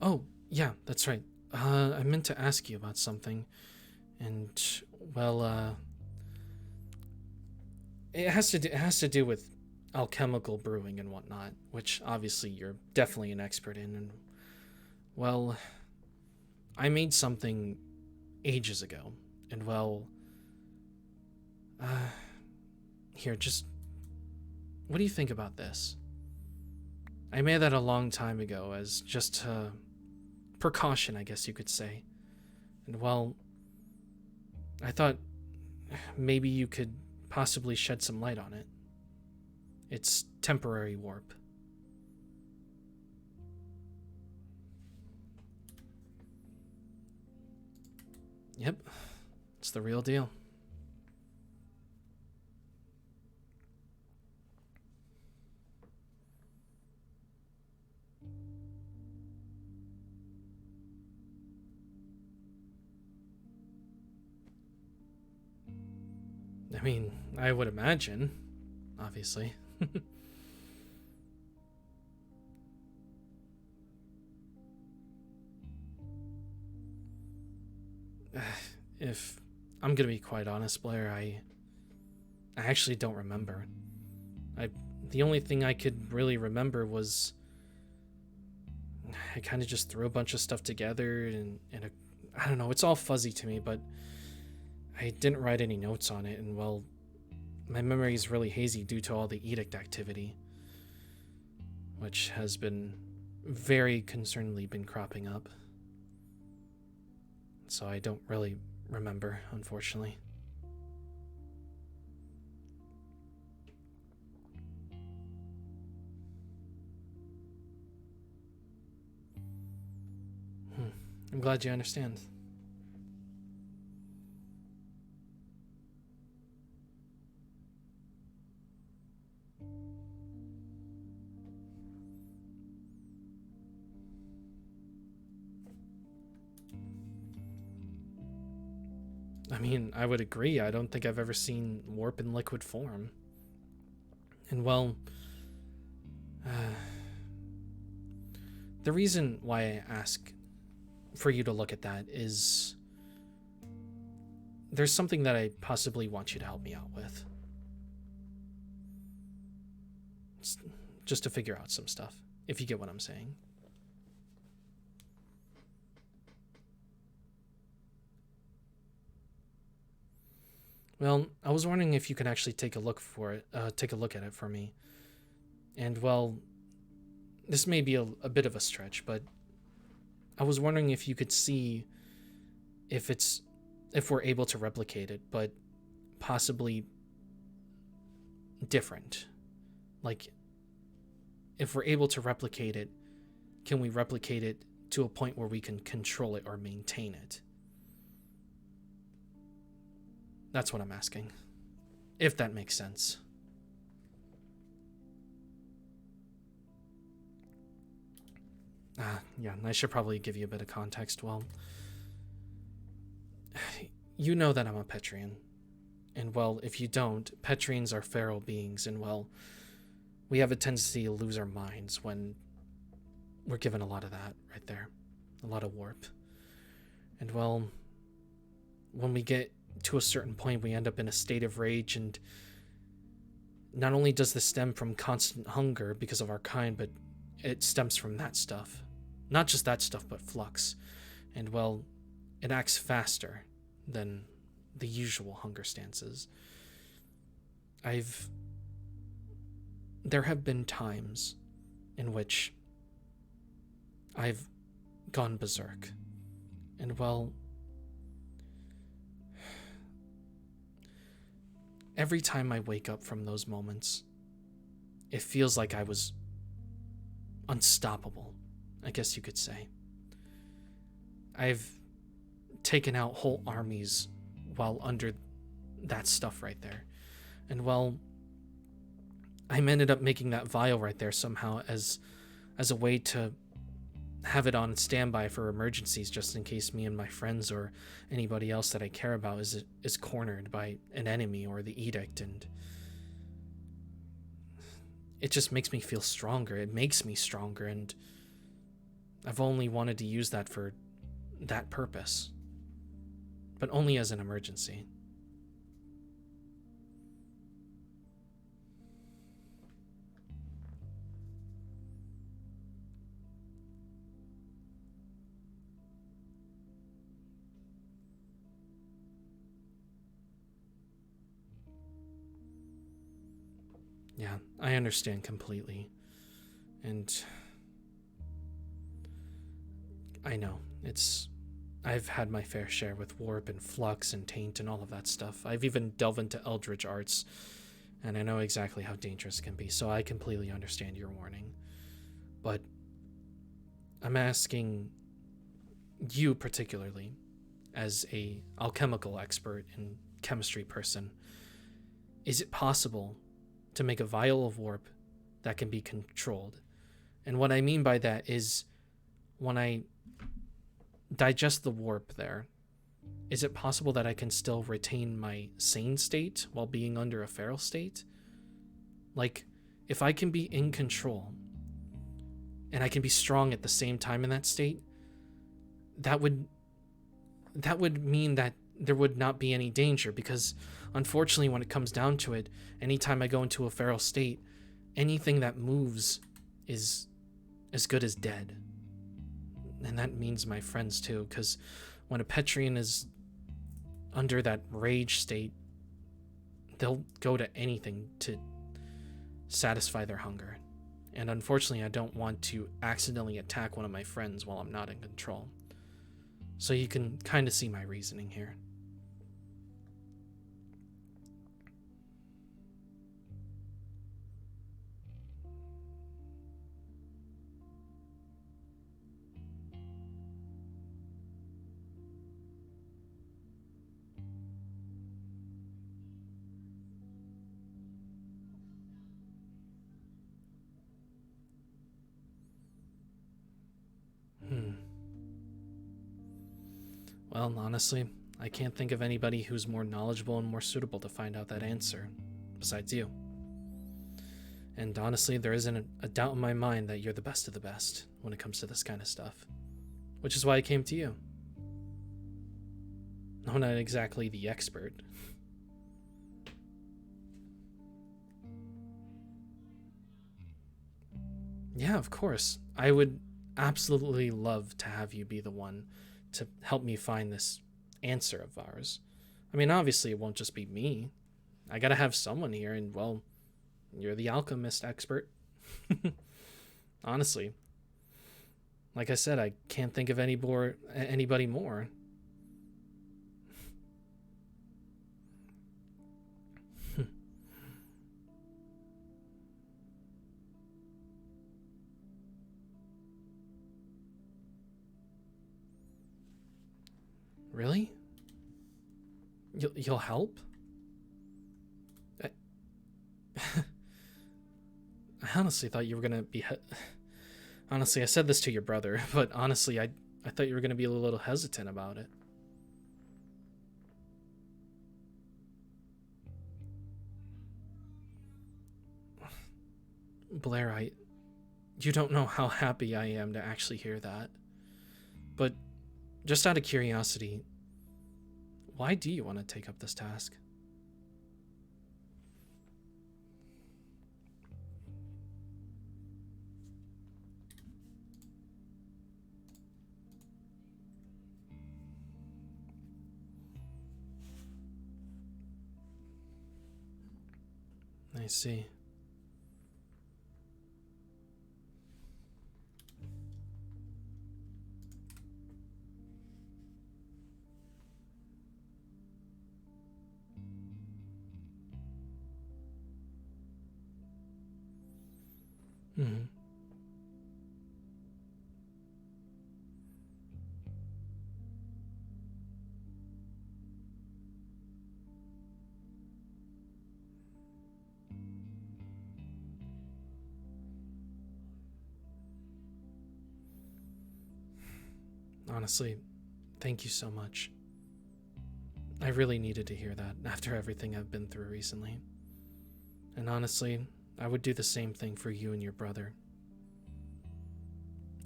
Oh, yeah, that's right. I meant to ask you about something. And, well, it has to do with alchemical brewing and whatnot, which obviously you're definitely an expert in. And, well, I made something ages ago. And, well, here, just... What do you think about this? I made that a long time ago as just a precaution, I guess you could say. And, well, I thought maybe you could possibly shed some light on it. It's temporary warp. Yep, it's the real deal. I mean, I would imagine, obviously. If I'm gonna be quite honest, Blair, I actually don't remember. The only thing I could really remember was I kind of just threw a bunch of stuff together and I don't know, it's all fuzzy to me, but I didn't write any notes on it, and, well, my memory is really hazy due to all the edict activity, which has been very concerningly been cropping up. So I don't really remember, unfortunately. I'm glad you understand. I mean, I would agree. I don't think I've ever seen warp in liquid form. And, well, the reason why I ask for you to look at that is there's something that I possibly want you to help me out with. Just to figure out some stuff, if you get what I'm saying. Well, I was wondering if you could actually take a look at it for me. And well, this may be a bit of a stretch, but I was wondering if you could see if we're able to replicate it, but possibly different. Like, if we're able to replicate it, can we replicate it to a point where we can control it or maintain it? That's what I'm asking. If that makes sense. Yeah, I should probably give you a bit of context. Well, you know that I'm a Petrian. And well, if you don't, Petrians are feral beings, and well, we have a tendency to lose our minds when we're given a lot of that right there. A lot of warp. And well, when we get to a certain point, we end up in a state of rage, and not only does this stem from constant hunger because of our kind, but it stems from that stuff. Not just that stuff, but flux. And well, it acts faster than the usual hunger stances. There have been times in which I've gone berserk. And well, every time I wake up from those moments, it feels like I was unstoppable, I guess you could say. I've taken out whole armies while under that stuff right there. And well, I ended up making that vial right there somehow as a way to have it on standby for emergencies, just in case me and my friends or anybody else that I care about is cornered by an enemy or the edict. And it just makes me feel stronger. It makes me stronger, and I've only wanted to use that for that purpose, but only as an emergency. Yeah, I understand completely. And I know, I've had my fair share with warp and flux and taint and all of that stuff. I've even delved into eldritch arts, and I know exactly how dangerous it can be, so I completely understand your warning. But I'm asking you particularly, as a alchemical expert and chemistry person, is it possible to make a vial of warp that can be controlled? And what I mean by that is, when I digest the warp there, is it possible that I can still retain my sane state while being under a feral state? Like, if I can be in control and I can be strong at the same time in that state, that would mean that there would not be any danger, because unfortunately, when it comes down to it, anytime I go into a feral state, anything that moves is as good as dead. And that means my friends too, because when a Petrian is under that rage state, they'll go to anything to satisfy their hunger. And unfortunately, I don't want to accidentally attack one of my friends while I'm not in control. So you can kind of see my reasoning here. Well, honestly, I can't think of anybody who's more knowledgeable and more suitable to find out that answer, besides you. And honestly, there isn't a doubt in my mind that you're the best of the best when it comes to this kind of stuff, which is why I came to you. No, not exactly the expert. Yeah, of course. I would absolutely love to have you be the one to help me find this answer of ours. I mean, obviously it won't just be me. I gotta have someone here, and well, you're the alchemist expert. Honestly. Like I said, I can't think of anybody more. Really? You'll help? I honestly thought you were gonna be... Honestly, I said this to your brother, but honestly, I thought you were gonna be a little hesitant about it. Blair, you don't know how happy I am to actually hear that. But just out of curiosity, why do you want to take up this task? I see. Mm-hmm. Honestly, thank you so much. I really needed to hear that after everything I've been through recently. And honestly, I would do the same thing for you and your brother.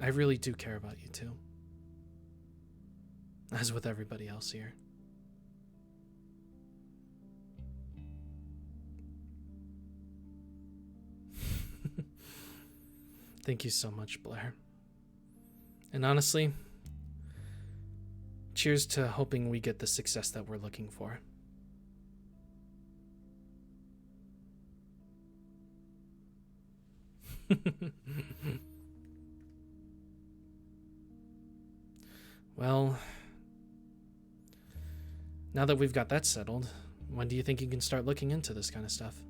I really do care about you too. As with everybody else here. Thank you so much, Blair. And honestly, cheers to hoping we get the success that we're looking for. Well, now that we've got that settled, when do you think you can start looking into this kind of stuff?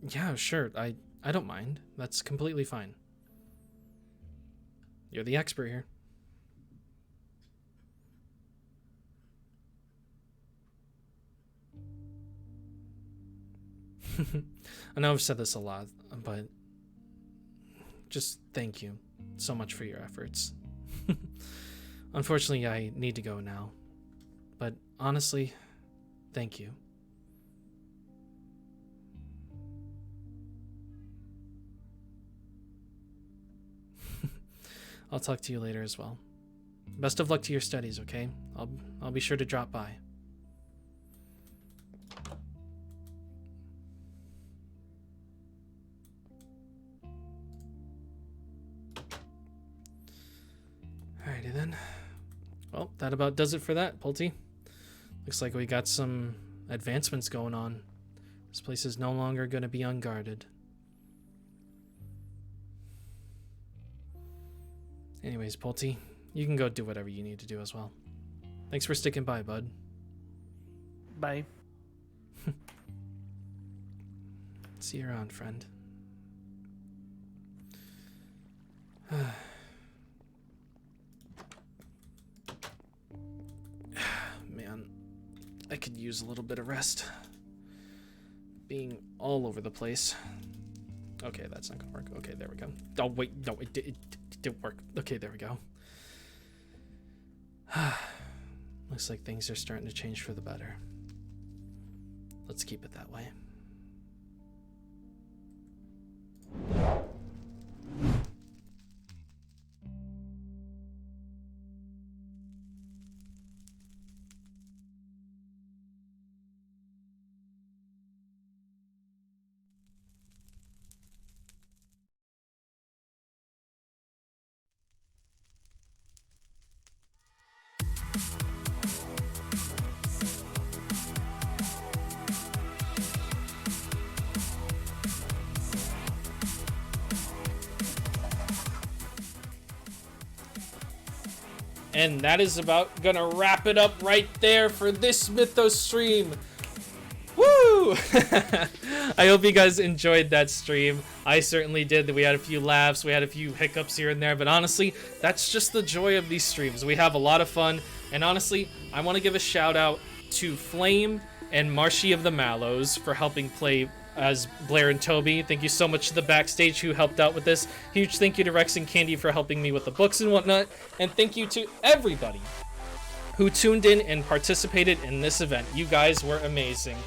Yeah, sure. I don't mind. That's completely fine. You're the expert here. I know I've said this a lot, but just thank you so much for your efforts. Unfortunately, I need to go now. But honestly, thank you. I'll talk to you later as well. Best of luck to your studies, okay? I'll be sure to drop by. Alrighty then. Well, that about does it for that, Pulte. Looks like we got some advancements going on. This place is no longer going to be unguarded. Anyways, Pulte, you can go do whatever you need to do as well. Thanks for sticking by, bud. Bye. See you around, friend. Man, I could use a little bit of rest. Being all over the place. Okay, that's not gonna work. Okay, there we go. Oh, wait, no, it didn't work. Okay, there we go. Looks like things are starting to change for the better. Let's keep it that way. And that is about gonna wrap it up right there for this Mythos stream. Woo! I hope you guys enjoyed that stream. I certainly did. We had a few laughs, we had a few hiccups here and there, but honestly, that's just the joy of these streams. We have a lot of fun, and honestly, I want to give a shout out to Flame and Marshy of the Mallows for helping play as Blair and Toby. Thank you so much to the backstage who helped out with this. Huge thank you to Rex and Candy for helping me with the books and whatnot. And thank you to everybody who tuned in and participated in this event. You guys were amazing.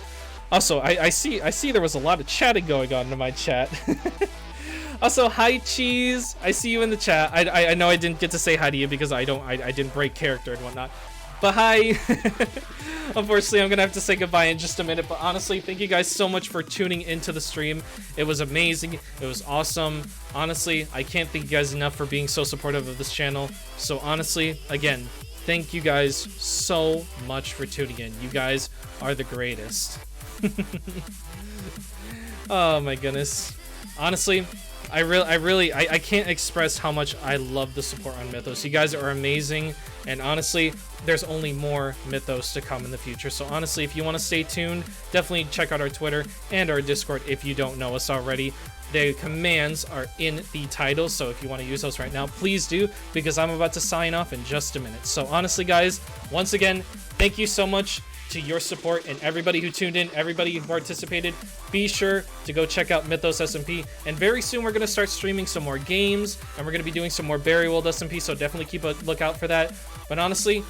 Also, I see there was a lot of chatting going on in my chat. Also, hi Cheese. I see you in the chat. I know I didn't get to say hi to you because I didn't break character and whatnot. But hi. Unfortunately, I'm gonna have to say goodbye in just a minute, but honestly, thank you guys so much for tuning into the stream. It was amazing. It was awesome. Honestly, I can't thank you guys enough for being so supportive of this channel. So honestly, again, thank you guys so much for tuning in. You guys are the greatest. Oh my goodness. Honestly, I can't express how much I love the support on Mythos. You guys are amazing, and honestly, there's only more Mythos to come in the future. So honestly, if you want to stay tuned, definitely check out our Twitter and our Discord if you don't know us already. The commands are in the title, so if you want to use those right now, please do, because I'm about to sign off in just a minute. So honestly, guys, once again, thank you so much to your support and everybody who tuned in, everybody who participated. Be sure to go check out Mythos SMP, and very soon we're going to start streaming some more games, and we're going to be doing some more Berry World SMP, so definitely keep a lookout for that. But honestly,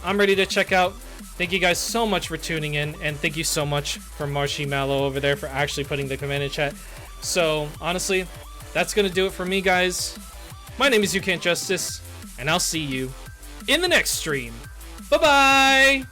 I'm ready to check out. Thank you guys so much for tuning in, and thank you so much for Marshy Mallow over there for actually putting the command in chat. So honestly, that's going to do it for me, guys. My name is YouCan'tJustice, and I'll see you in the next stream. Bye-bye!